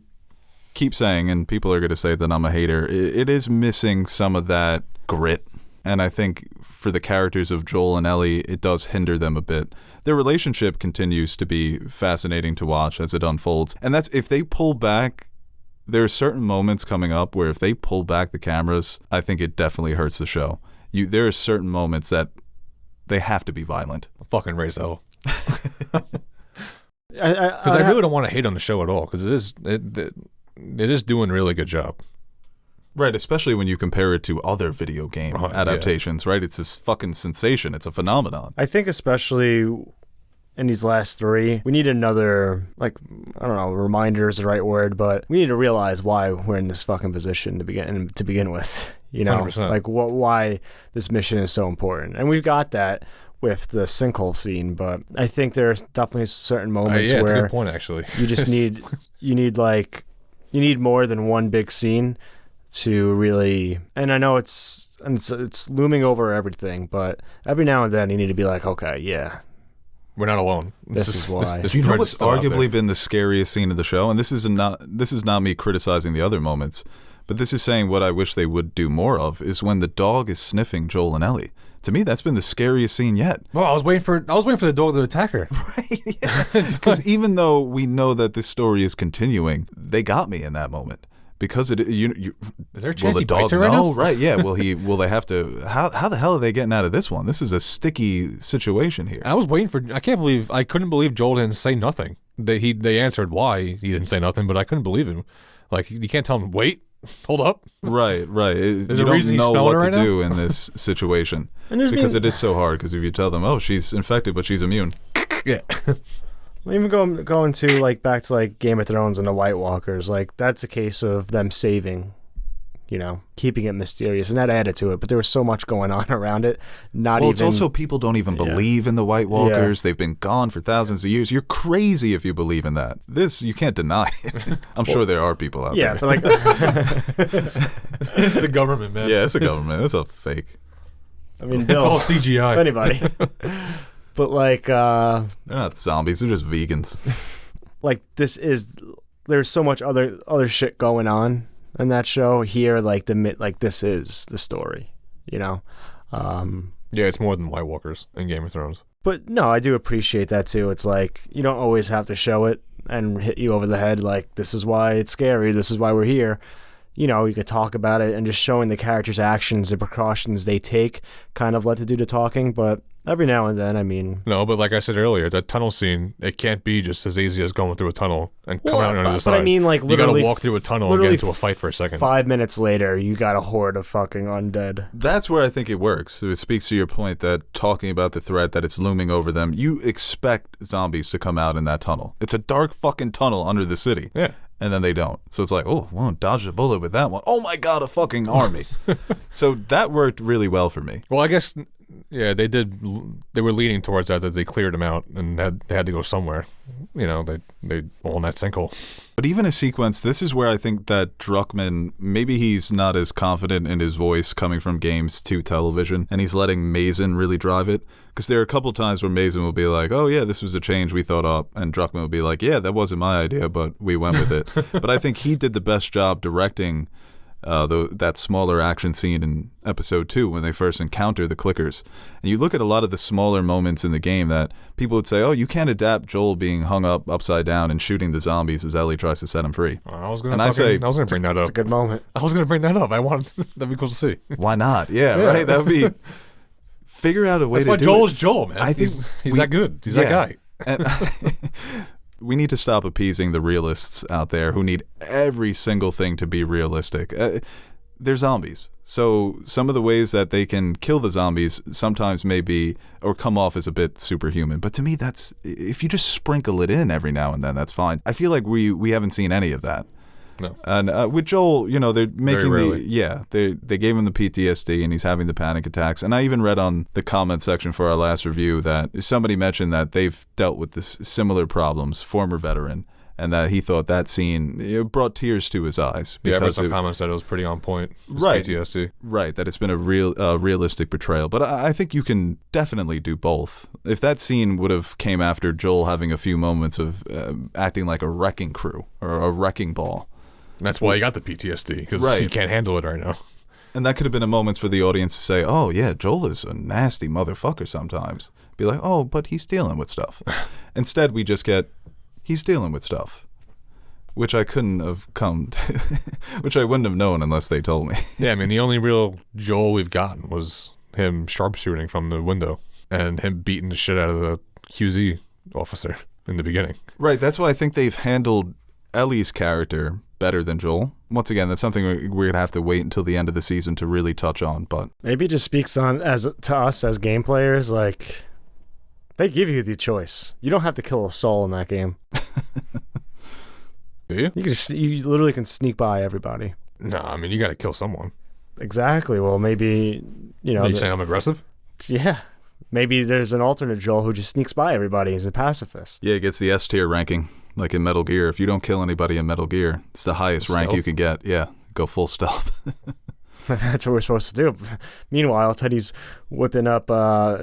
keep saying, and people are going to say that I'm a hater, it is missing some of that grit. And I think for the characters of Joel and Ellie, it does hinder them a bit. Their relationship continues to be fascinating to watch as it unfolds. And that's if they pull back, there are certain moments coming up where if they pull back the cameras, I think it definitely hurts the show. There are certain moments that they have to be violent. I'll fucking raise hell. Because Because I really don't want to hate on the show at all. Because it is doing a really good job. Right, especially when you compare it to other video game adaptations, right? It's this fucking sensation. It's a phenomenon. I think especially in these last 3, we need another, like, I don't know, reminder is the right word, but we need to realize why we're in this fucking position to begin with. You know, 100%. like why this mission is so important. And we've got that with the sinkhole scene, but I think there's definitely certain moments it's a where good point, actually. you just need you need more than one big scene to really, and I know it's looming over everything, but every now and then you need to be like, okay, yeah, We're not alone. This is why. This You know thread is what's still out there. arguably been the scariest scene of the show, and this is not me criticizing the other moments, but this is saying what I wish they would do more of, is when the dog is sniffing Joel and Ellie. To me, that's been the scariest scene yet. Well, I was waiting for the dog to attack her. Because even though we know that this story is continuing, they got me in that moment. Because Is there a chance will the he dog bites her right know? now? Right, yeah. Will they have to? How the hell are they getting out of this one? This is a sticky situation here. I was waiting for. I couldn't believe Joel didn't say nothing. They answered why he didn't say nothing, but I couldn't believe him. Like, you can't tell him, wait, hold up. Right. You a don't reason he's know smelling what her to right now? do in this situation And there's because been- it is so hard. Because if you tell them, oh, she's infected, but she's immune. Yeah. Even going to like back to like Game of Thrones and the White Walkers, like that's a case of them saving, you know, keeping it mysterious, and that added to it. But there was so much going on around it. It's also people don't even believe in the White Walkers. They've been gone for thousands of years. You're crazy if you believe in that. This you can't deny. I'm sure there are people out there. but like It's the government, man. Yeah, it's a government. It's a fake. I mean, It's Bill, all CGI. if anybody. But like They're not zombies. They're just vegans. there's so much other shit going on in that show. Here, like this is the story, you know. Yeah, it's more than White Walkers in Game of Thrones. But no, I do appreciate that too. It's like you don't always have to show it and hit you over the head like this is why it's scary, this is why we're here. You know, you could talk about it, and just showing the characters' actions, the precautions they take, kind of let to do the talking. But every now and then, I mean, No, but like I said earlier, that tunnel scene, it can't be just as easy as going through a tunnel and coming out on the other side. but I mean, like you literally, gotta walk through a tunnel and get literally into a fight for a second. 5 minutes later, you got a horde of fucking undead. That's where I think it works. It speaks to your point that talking about the threat that it's looming over them, you expect zombies to come out in that tunnel. It's a dark fucking tunnel under the city. Yeah. And then they don't. So it's like, oh, well, dodged a bullet with that one. Oh my God, a fucking army. So that worked really well for me. Well, I guess, yeah, they did. They were leaning towards that they cleared them out and they had to go somewhere. You know, they all in that sinkhole. But even a sequence, this is where I think that Druckmann, maybe he's not as confident in his voice coming from games to television, and he's letting Mason really drive it. Because there are a couple times where Mason will be like, oh yeah, this was a change we thought up, and Druckmann will be like, yeah, that wasn't my idea, but we went with it. But I think he did the best job directing that smaller action scene in episode 2 when they first encounter the clickers. And you look at a lot of the smaller moments in the game that people would say, oh, you can't adapt Joel being hung up upside down and shooting the zombies as Ellie tries to set him free. I was gonna bring that up. It's a good moment. I was gonna bring that up. I wanted that'd be cool to see. Why not? Yeah, right? That would be... Figure out a way That's to why do Joel's it. Joel, man. I think he's that good. He's that guy. And we need to stop appeasing the realists out there who need every single thing to be realistic. They're zombies. So some of the ways that they can kill the zombies sometimes may be or come off as a bit superhuman. But to me, that's if you just sprinkle it in every now and then, that's fine. I feel like we haven't seen any of that. No. And with Joel, you know, they're making rarely. they gave him the PTSD and he's having the panic attacks. And I even read on the comment section for our last review that somebody mentioned that they've dealt with this similar problems, former veteran, and that he thought that scene brought tears to his eyes Yeah, I read because some comments said it was pretty on point. Right. PTSD. Right, that it's been a realistic portrayal. But I think you can definitely do both. If that scene would have came after Joel having a few moments of acting like a wrecking crew or a wrecking ball, That's why he got the PTSD, because Right. he can't handle it right now. and that could have been a moment for the audience to say, oh, yeah, Joel is a nasty motherfucker sometimes. Be like, oh, but he's dealing with stuff. Instead, we just get, he's dealing with stuff, which I couldn't have which I wouldn't have known unless they told me. Yeah, I mean, the only real Joel we've gotten was him sharpshooting from the window and him beating the shit out of the QZ officer in the beginning. Right, that's why I think they've handled Ellie's character better than Joel. once again, that's something we're going to have to wait until the end of the season to really touch on. But maybe it just speaks on to us as game players. Like, they give you the choice. You don't have to kill a soul in that game. Do you? You literally can sneak by everybody. No, I mean, you got to kill someone. Exactly. Well, maybe, Are you saying I'm aggressive? Yeah. Maybe there's an alternate Joel who just sneaks by everybody. He's a pacifist. yeah, it gets the S tier ranking, like in Metal Gear. If you don't kill anybody in Metal Gear, it's the highest rank Stealth? you can get. Yeah, go full stealth. That's what we're supposed to do. Meanwhile, Teddy's whipping up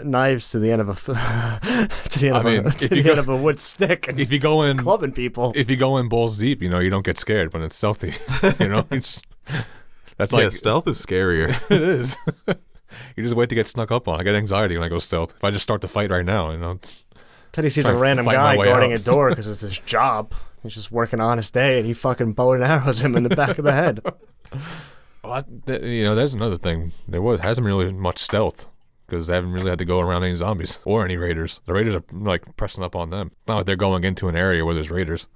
knives to the end of end of a wood stick and If you go in, clubbing people. if you go in balls deep, you don't get scared when it's stealthy. That's like stealth is scarier. it is. You just wait to get snuck up on. I get anxiety when I go stealth. If I just start to fight right now, Teddy sees trying a to random fight guy my way guarding out. a door because it's his job. He's just working on his day, and he fucking bow and arrows him in the back of the head. well, there's another thing. Hasn't really much stealth because they haven't really had to go around any zombies or any raiders. The raiders are like pressing up on them. It's not like they're going into an area where there's raiders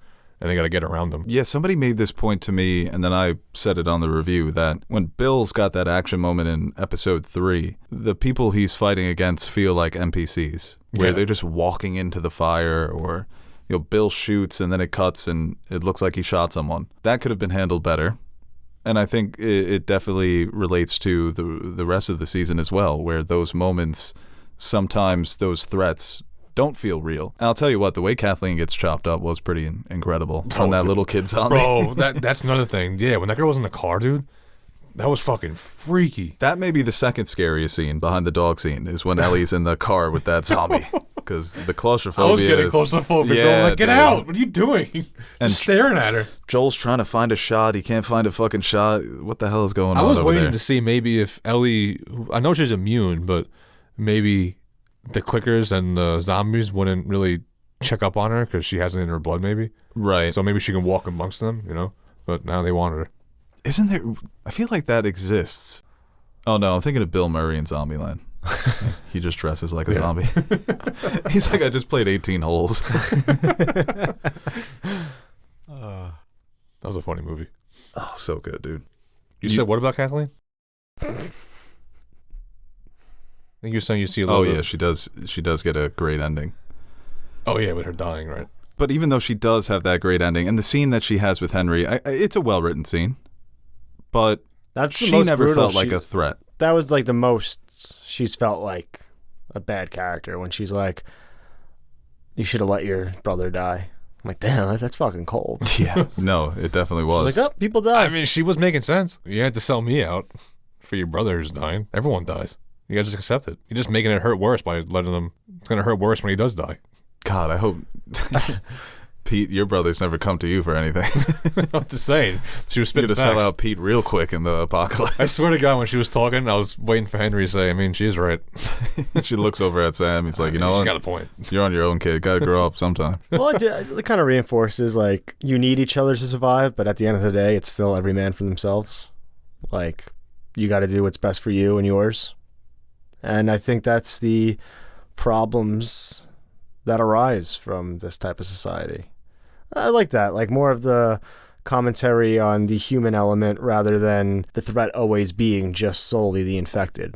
and they got to get around them. Yeah, somebody made this point to me, and then I said it on the review, that when Bill's got that action moment in episode 3, the people he's fighting against feel like NPCs, where Yeah. they're just walking into the fire, or Bill shoots and then it cuts and it looks like he shot someone. That could have been handled better. And I think it definitely relates to the rest of the season as well, where those moments, sometimes those threats don't feel real. And I'll tell you what, the way Kathleen gets chopped up was pretty incredible on that little kid zombie. Bro, that's another thing. Yeah, when that girl was in the car, dude, that was fucking freaky. That may be the second scariest scene behind the dog scene, is when Ellie's in the car with that zombie. Because the claustrophobia I was getting is- claustrophobic. Yeah, Like, get dude. out. What are you doing? And Just staring at her. Joel's trying to find a shot. He can't find a fucking shot. What the hell is going I on was over waiting there? to see maybe if Ellie, I know she's immune, but maybe the clickers and the zombies wouldn't really check up on her because she has it in her blood, maybe. Right. So maybe she can walk amongst them, But now they want her. Isn't there... I feel like that exists. Oh, no. I'm thinking of Bill Murray in Zombieland. He just dresses like a zombie. He's like, I just played 18 holes. That was a funny movie. Oh, so good, dude. You said what about Kathleen? I think you're saying you see a little Oh, bit. yeah. She does get a great ending. Oh, yeah, with her dying, right? But even though she does have that great ending, and the scene that she has with Henry, it's a well-written scene. But That's the she most never brutal. felt like a threat. That was like the most she's felt like a bad character, when she's like, you should have let your brother die. I'm like, damn, that's fucking cold. Yeah. No, it definitely was. Like, oh, people die. I mean, she was making sense. You had to sell me out for your brother who's dying. Everyone dies. You gotta just accept it. You're just making it hurt worse by letting them. It's gonna hurt worse when he does die. God, I hope... Pete, your brother's never come to you for anything. I'm just saying. She was You're spitting going to sell facts. out Pete real quick in the apocalypse. I swear to God, when she was talking, I was waiting for Henry to say, I mean, she's right. She looks over at Sam. He's like, you know She's what? got a point. You're on your own, kid. Got to grow up sometime. Well, it kind of reinforces, like, you need each other to survive, but at the end of the day, it's still every man for themselves. Like, you got to do what's best for you and yours. And I think that's the problems that arise from this type of society. I like that, like more of the commentary on the human element rather than the threat always being just solely the infected.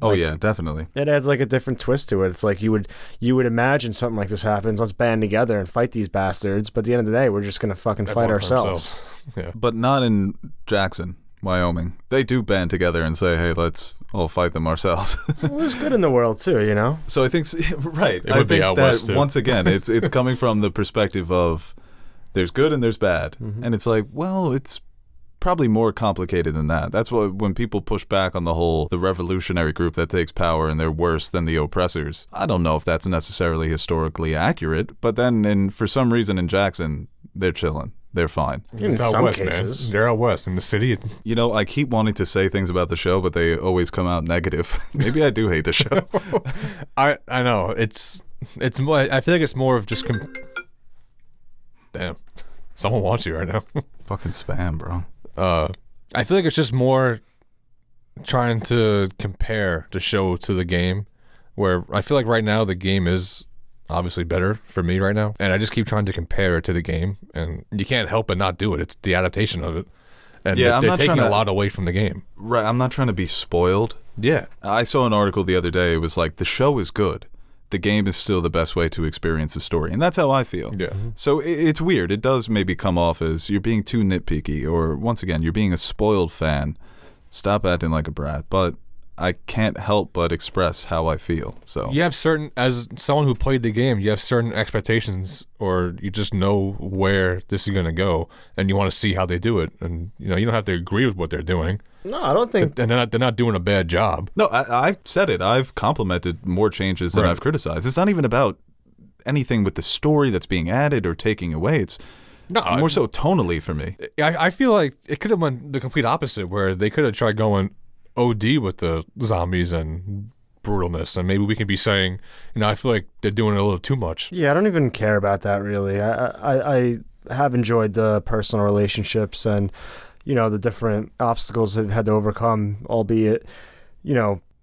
Oh, Like, yeah, definitely. it adds like a different twist to it. It's like you would imagine something like this happens. Let's band together and fight these bastards. But at the end of the day, we're just gonna fucking fight Everyone for ourselves. themselves. Yeah. But not in Jackson, Wyoming. They do band together and say, hey, let's all fight them ourselves. Well, there's good in the world too, you know. So I think, right. It I would be think out that west, too. once again, it's coming from the perspective of there's good and there's bad. Mhm. And it's like, well, it's probably more complicated than that. That's what, when people push back on the revolutionary group that takes power and they're worse than the oppressors, I don't know if that's necessarily historically accurate, but then for some reason in Jackson, they're chilling. They're fine. In It's out some west, cases. man. They're out west in the city. You know, I keep wanting to say things about the show, but they always come out negative. Maybe I do hate the show. I know it's more. I feel like it's more of just. Damn, someone wants you right now. Fucking spam, bro. I feel like it's just more trying to compare the show to the game, where I feel like right now the game is obviously better for me right now, and I just keep trying to compare it to the game, and you can't help but not do it. It's the adaptation of it, And Yeah, I'm they're not taking trying a to- lot away from the game. Right, I'm not trying to be spoiled. Yeah. I saw an article the other day. It was like, the show is good. The game is still the best way to experience the story. And that's how I feel. Yeah. So it's weird. It does maybe come off as you're being too nitpicky, or once again, you're being a spoiled fan. Stop acting like a brat. But I can't help but express how I feel. So You have certain, as someone who played the game, you have certain expectations, or you just know where this is going to go, and you want to see how they do it. And you don't have to agree with what they're doing. No, I don't think. And they're not doing a bad job. No, I've said it. I've complimented more changes than Right. I've criticized. It's not even about anything with the story that's being added or taking away. It's more so tonally for me. I feel like it could have been the complete opposite, where they could have tried going OD with the zombies and brutalness, and maybe we can be saying, I feel like they're doing it a little too much. Yeah, I don't even care about that really. I have enjoyed the personal relationships and the different obstacles they've had to overcome, albeit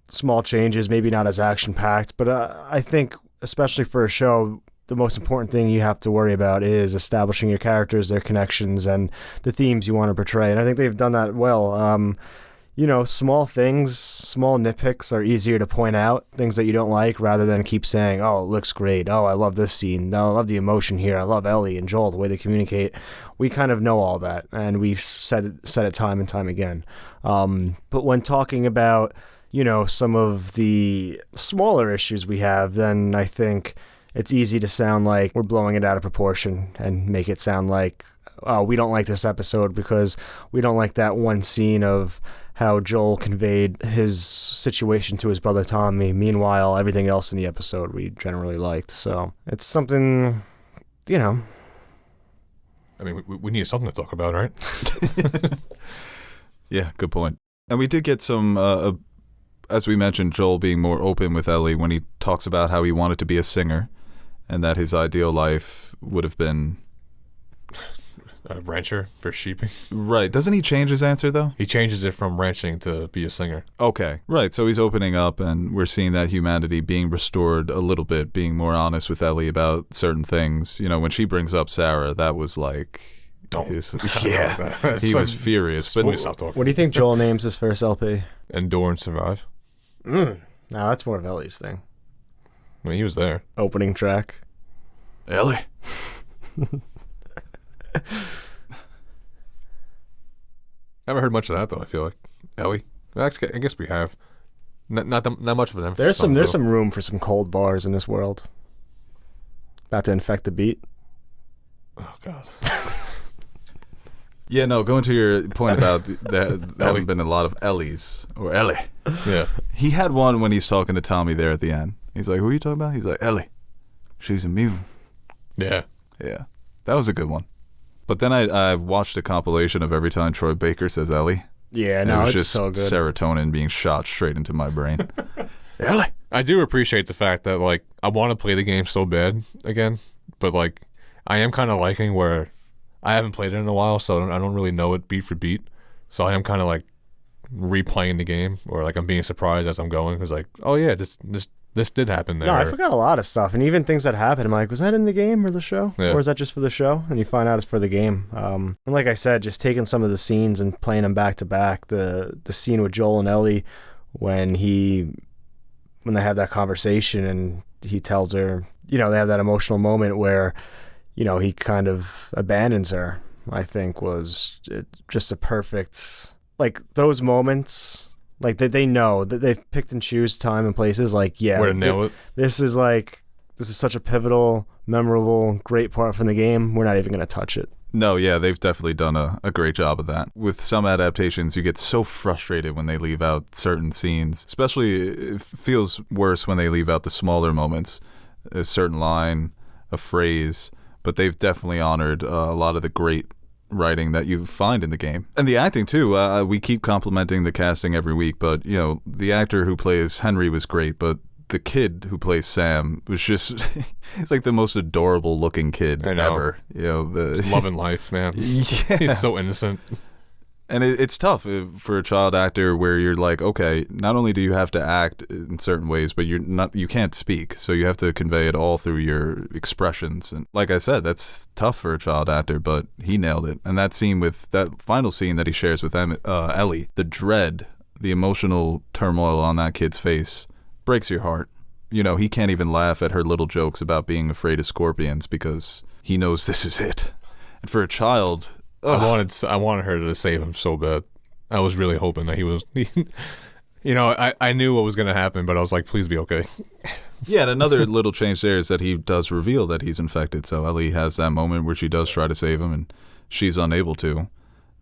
small changes, maybe not as action packed. But I think, especially for a show, the most important thing you have to worry about is establishing your characters, their connections, and the themes you want to portray. And I think they've done that well. Small things, small nitpicks are easier to point out, things that you don't like, rather than keep saying, oh, it looks great. Oh, I love this scene. No, I love the emotion here. I love Ellie and Joel, the way they communicate. We kind of know all that, and we've said it time and time again. But when talking about, some of the smaller issues we have, then I think it's easy to sound like we're blowing it out of proportion and make it sound like, oh, we don't like this episode because we don't like that one scene of how Joel conveyed his situation to his brother Tommy. Meanwhile, everything else in the episode we generally liked. So it's something, I mean, we need something to talk about, right? Yeah, good point. And we did get some, as we mentioned, Joel being more open with Ellie when he talks about how he wanted to be a singer and that his ideal life would have been... A rancher for sheeping. Right. Doesn't he change his answer, though? He changes it from ranching to be a singer. Okay. Right. So he's opening up, and we're seeing that humanity being restored a little bit, being more honest with Ellie about certain things. When she brings up Sarah, that was like... Yeah. He was furious. But Stop talking. what do you think Joel names his first LP? Endure and survive. No, that's more of Ellie's thing. I mean, he was there. Opening track. Ellie. Haven't heard much of that though. I feel like Ellie. Actually, I guess we have. Not much of an emphasis. There's some room for some cold bars in this world. About to infect the beat. Oh God. Yeah, no, going to your point about there haven't been a lot of Ellies or Ellie. Yeah. He had one when he's talking to Tommy there at the end. He's like, who are you talking about? He's like, Ellie. She's immune. Yeah. Yeah. That was a good one. But then I watched a compilation of every time Troy Baker says Ellie. Yeah, And no, it was it's just so good. serotonin being shot straight into my brain. Ellie. I do appreciate the fact that like I want to play the game so bad again, but like I am kind of liking where I haven't played it in a while, so I don't really know it beat for beat. So I am kind of like replaying the game, or like I'm being surprised as I'm going, because like, oh yeah, this did happen there. No, I forgot a lot of stuff, and even things that happened. I'm like, was that in the game or the show, Yeah. or is that just for the show? And you find out it's for the game. And like I said, just taking some of the scenes and playing them back to back. The scene with Joel and Ellie when they have that conversation and he tells her, they have that emotional moment where, he kind of abandons her. I think was just a perfect, like those moments. Like they know that they've picked and choose time and places. Like, yeah, where to nail it. This is such a pivotal, memorable, great part from the game. We're not even going to touch it. No, yeah, they've definitely done a great job of that. With some adaptations, you get so frustrated when they leave out certain scenes. Especially, it feels worse when they leave out the smaller moments. A certain line, a phrase. But they've definitely honored a lot of the great writing that you find in the game. And the acting, too. We keep complimenting the casting every week, but, the actor who plays Henry was great, but the kid who plays Sam was just, he's like the most adorable looking kid I know. ever. He's loving life, man. Yeah. He's so innocent. And it's tough for a child actor where you're like, okay, not only do you have to act in certain ways, but you can't speak. So you have to convey it all through your expressions. And like I said, that's tough for a child actor, but he nailed it. And that final scene that he shares with Ellie, the dread, the emotional turmoil on that kid's face breaks your heart. You know, he can't even laugh at her little jokes about being afraid of scorpions because he knows this is it. And for a child... I wanted her to save him so bad. I was really hoping that he was. You know, I knew what was going to happen, but I was like, please be okay. Yeah, and another little change there is that he does reveal that he's infected. So Ellie has that moment where she does try to save him, and she's unable to.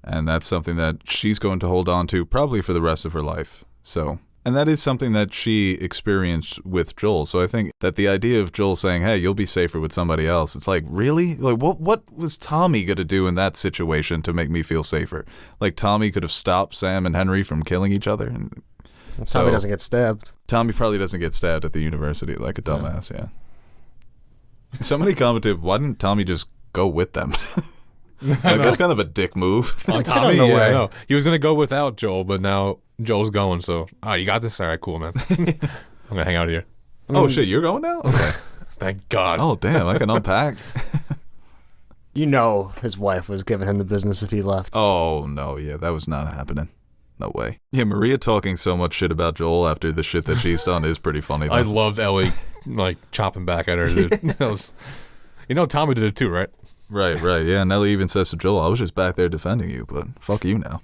And that's something that she's going to hold on to probably for the rest of her life. So, and that is something that she experienced with Joel. So I think that the idea of Joel saying, hey, you'll be safer with somebody else, it's like, really? Like, what was Tommy going to do in that situation to make me feel safer? Like, Tommy could have stopped Sam and Henry from killing each other. And Tommy doesn't get stabbed. Tommy probably doesn't get stabbed at the university like a dumbass, yeah. Somebody commented, why didn't Tommy just go with them? Like, that's kind of a dick move. On Tommy, yeah, I know. He was going to go without Joel, but now Joel's going, so, you got this? All right, cool, man. I'm going to hang out here. Oh, shit, you're going now? Okay. Thank God. Oh, damn, I can unpack. You know his wife was giving him the business if he left. Oh, no, yeah, that was not happening. No way. Yeah, Maria talking so much shit about Joel after the shit that she's done is pretty funny. I loved Ellie, like, chopping back at her, dude. That was, you know, Tommy did it too, right? Right, yeah. And Ellie even says to Joel, I was just back there defending you, but fuck you now.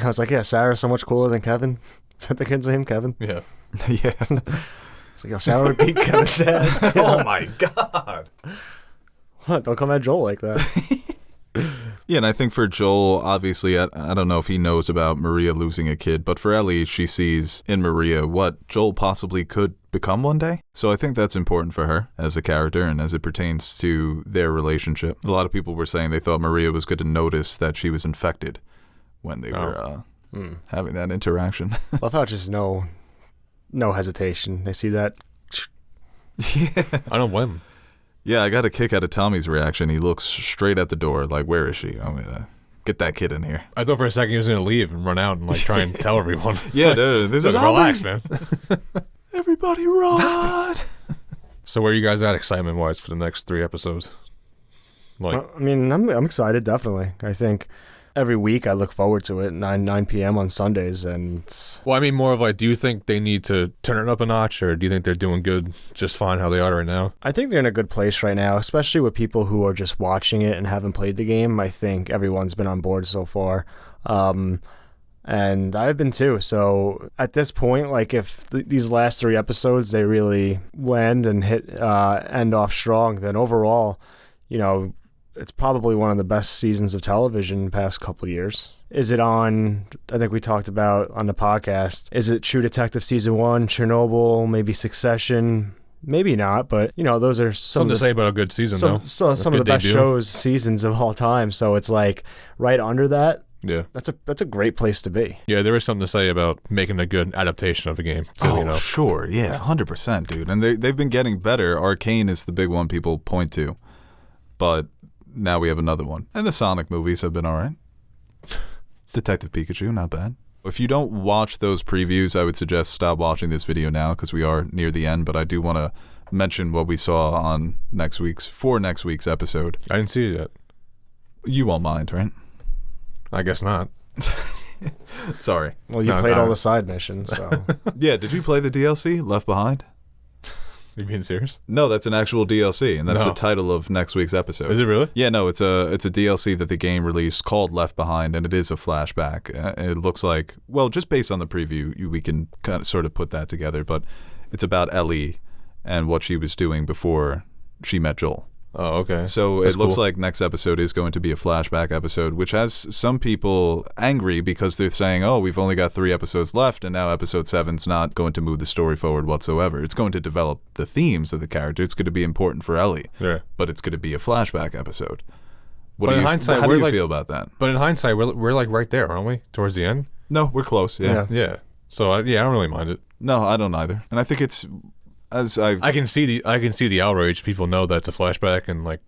I was like, yeah, Sarah's so much cooler than Kevin. Is that the kid's name, Kevin? Yeah. Yeah. It's like, yo, Sarah would beat Kevin's ass. Oh, my God. What? Don't come at Joel like that. Yeah, and I think for Joel, obviously, I don't know if he knows about Maria losing a kid, but for Ellie, she sees in Maria what Joel possibly could become one day. So I think that's important for her as a character and as it pertains to their relationship. A lot of people were saying they thought Maria was going to notice that she was infected when they were having that interaction. Love how just no hesitation. They see that. Yeah. I don't blame him. Yeah, I got a kick out of Tommy's reaction. He looks straight at the door, like, where is she? I'm going to get that kid in here. I thought for a second he was going to leave and run out and, like, try and tell everyone. Yeah, dude, this is relax, man. Everybody run! So where are you guys at excitement-wise for the next 3 episodes? Like, Well, I mean, I'm excited, definitely. I think every week I look forward to it, 9 p.m. on Sundays. And well, I mean, more of like, do you think they need to turn it up a notch, or do you think they're doing good, just fine how they are right now? I think they're in a good place right now, especially with people who are just watching it and haven't played the game. I think everyone's been on board so far. And I've been too. So at this point, like if these last 3 episodes, they really land and end off strong, then overall, you know, it's probably one of the best seasons of television in the past couple of years. Is it on, I think we talked about on the podcast, is it True Detective Season 1, Chernobyl, maybe Succession? Maybe not, but, you know, those are something to say about a good season, though. Some of the best seasons of all time. So it's like right under that. Yeah. That's a great place to be. Yeah, there is something to say about making a good adaptation of a game, too, Oh, you know? sure. Yeah, 100%, dude. And they've been getting better. Arcane is the big one people point to. But now we have another one. And the Sonic movies have been all right. Detective Pikachu, not bad. If you don't watch those previews, I would suggest stop watching this video now because we are near the end. But I do want to mention what we saw on next week's episode. I didn't see it yet. You won't mind, right? I guess not. Sorry. Well, you played all the side missions, so. Yeah, did you play the DLC, Left Behind? You being serious? No, that's an actual DLC, and that's No. the title of next week's episode. Is it really? Yeah, no, it's a DLC that the game released called Left Behind, and it is a flashback. It looks like, well, just based on the preview, we can kind of sort of put that together, but it's about Ellie and what she was doing before she met Joel. Oh, okay. So That's it looks cool. like next episode is going to be a flashback episode, which has some people angry because they're saying, oh, we've only got 3 episodes left, and now episode 7's not going to move the story forward whatsoever. It's going to develop the themes of the character. It's going to be important for Ellie, Yeah. but it's going to be a flashback episode. But in hindsight, how do we're you like- feel about that? But in hindsight, we're like right there, aren't we? Towards the end? No, we're close, yeah. Yeah. So, I don't really mind it. No, I don't either. And I think it's, as I can see the outrage. People know that's a flashback, and like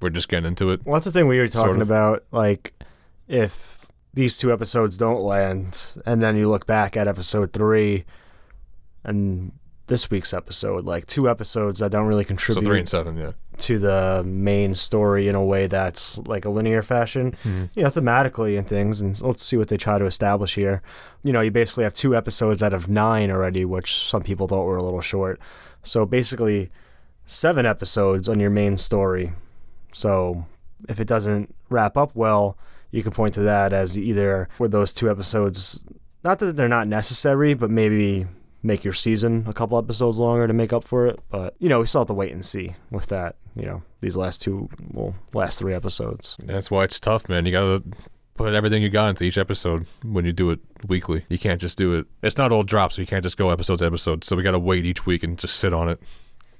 we're just getting into it. Well, that's the thing we were talking Sort of. about. Like, if these 2 episodes don't land, and then you look back at episode 3 and this week's episode, like 2 episodes that don't really So contribute 3 and 7, yeah. to the main story in a way that's like a linear fashion, thematically and things. And let's see what they try to establish here. You basically have 2 episodes out of 9 already, which some people thought were a little short. So basically 7 episodes on your main story. So if it doesn't wrap up well, you can point to that as either were those 2 episodes, not that they're not necessary, but maybe make your season a couple episodes longer to make up for it. But, we still have to wait and see with that, these last 3 episodes. That's why it's tough, man. You got to put everything you got into each episode when you do it weekly. You can't just do it. It's not all drops, so you can't just go episode to episode. So we got to wait each week and just sit on it.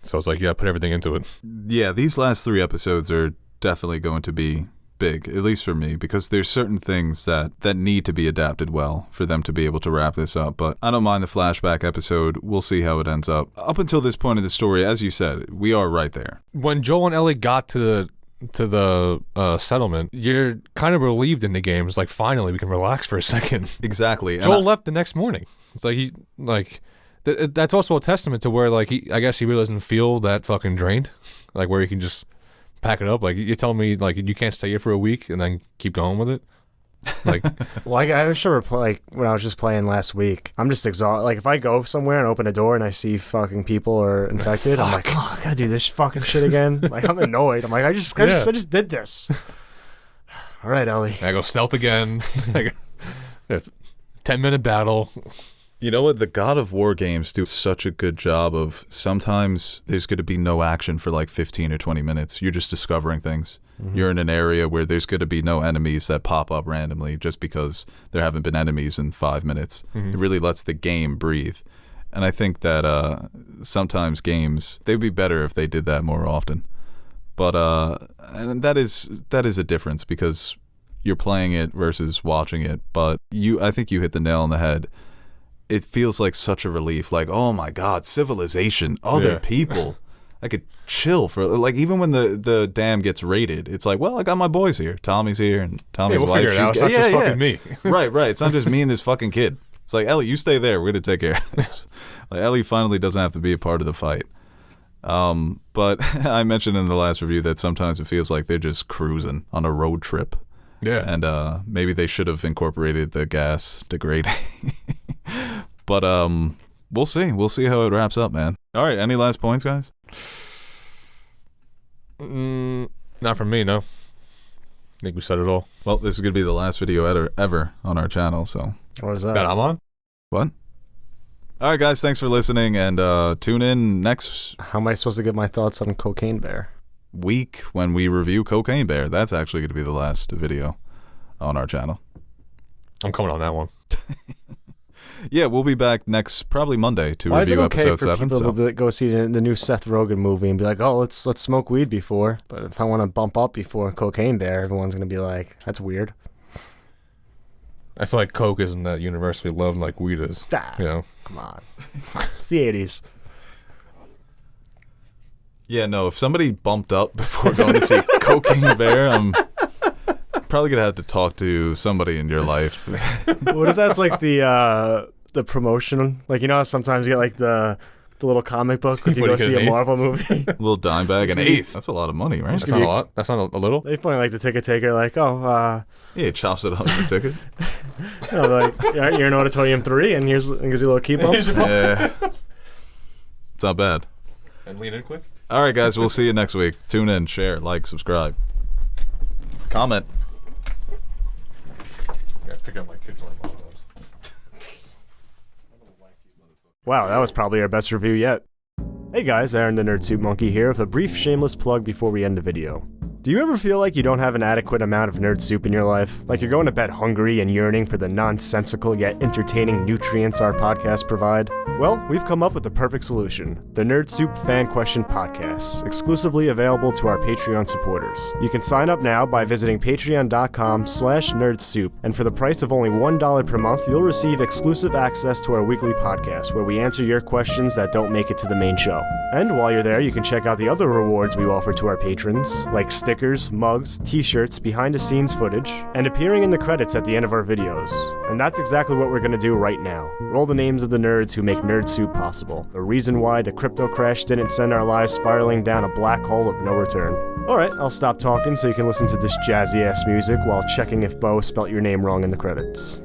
So it's like, yeah, put everything into it. Yeah, these last 3 episodes are definitely going to be big, at least for me, because there's certain things that need to be adapted well for them to be able to wrap this up. But I don't mind the flashback episode. We'll see how it ends up. Up until this point in the story, as you said, we are right there. When Joel and Ellie got to the settlement, you're kind of relieved in the game. It's like, finally, we can relax for a second. Exactly. Joel left the next morning. It's like that's also a testament to where, like, I guess he really doesn't feel that fucking drained. Like, where he can just pack it up. Like, you tell me, like, you can't stay here for a week and then keep going with it. Like, well, I was sure, like, when I was just playing last week, I'm just exhausted. Like, if I go somewhere and open a door and I see fucking people are infected, I'm like, oh, I gotta do this fucking shit again. Like, I'm annoyed. I'm like, I just did this. All right, Ellie. I go stealth again. 10-minute battle. You know what? The God of War games do such a good job of sometimes there's going to be no action for like 15 or 20 minutes. You're just discovering things. Mm-hmm. You're in an area where there's going to be no enemies that pop up randomly just because there haven't been enemies in 5 minutes. Mm-hmm. It really lets the game breathe. And I think that sometimes games, they'd be better if they did that more often. But and that is a difference because you're playing it versus watching it. But I think you hit the nail on the head. It feels like such a relief. Like, oh my God, civilization, other people. I could chill for, like, even when the dam gets raided, it's like, well, I got my boys here. Tommy's here, and Tommy's we'll wife. Figure it out. It's not just fucking me. Right. It's not just me and this fucking kid. It's like, Ellie, you stay there. We're gonna take care of this. Like, Ellie finally doesn't have to be a part of the fight. But I mentioned in the last review that sometimes it feels like they're just cruising on a road trip. Yeah. And maybe they should have incorporated the gas degrading. But we'll see. We'll see how it wraps up, man. All right, any last points, guys? Not from me, no. I think we said it all. Well, this is going to be the last video ever on our channel, so. What is that? That I'm on? What? All right, guys, thanks for listening, and tune in next How am I supposed to get my thoughts on Cocaine Bear? week when we review Cocaine Bear. That's actually going to be the last video on our channel. I'm coming on that one. Yeah, we'll be back next, probably Monday, to Why is it review okay episode for 7. people to go see the new Seth Rogen movie and be like, oh, let's smoke weed before. But if I want to bump up before Cocaine Bear, everyone's going to be like, that's weird. I feel like Coke isn't that universally loved like weed is. Ah, You know? come on. It's the 80s. Yeah, no, if somebody bumped up before going to see Cocaine Bear, I'm probably going to have to talk to somebody in your life. What if that's like the promotion? Like, you know how sometimes you get like the little comic book if you What, go you get see an a eighth? Marvel movie? Little dime bag, an eighth. That's a lot of money, right? That's not a lot. That's not a little. They point like the ticket taker, like, oh, Yeah, it chops it up the ticket. you know, like, all right, you're in auditorium 3, and gives you a little key bump. Yeah. It's not bad. And lean in quick. All right, guys, we'll see you next week. Tune in, share, like, subscribe. Comment. Yeah, pick up my kids on my Wow, that was probably our best review yet. Hey guys, Aaron the Nerd Suit Monkey here with a brief shameless plug before we end the video. Do you ever feel like you don't have an adequate amount of nerd soup in your life? Like you're going to bed hungry and yearning for the nonsensical yet entertaining nutrients our podcasts provide? Well, we've come up with the perfect solution. The Nerd Soup Fan Question Podcast, exclusively available to our Patreon supporters. You can sign up now by visiting patreon.com/nerdsoup, and for the price of only $1 per month, you'll receive exclusive access to our weekly podcast, where we answer your questions that don't make it to the main show. And while you're there, you can check out the other rewards we offer to our patrons, like stickers, mugs, t-shirts, behind-the-scenes footage, and appearing in the credits at the end of our videos. And that's exactly what we're going to do right now. Roll the names of the nerds who make Nerd Soup possible. The reason why the crypto crash didn't send our lives spiraling down a black hole of no return. Alright, I'll stop talking so you can listen to this jazzy-ass music while checking if Beau spelt your name wrong in the credits.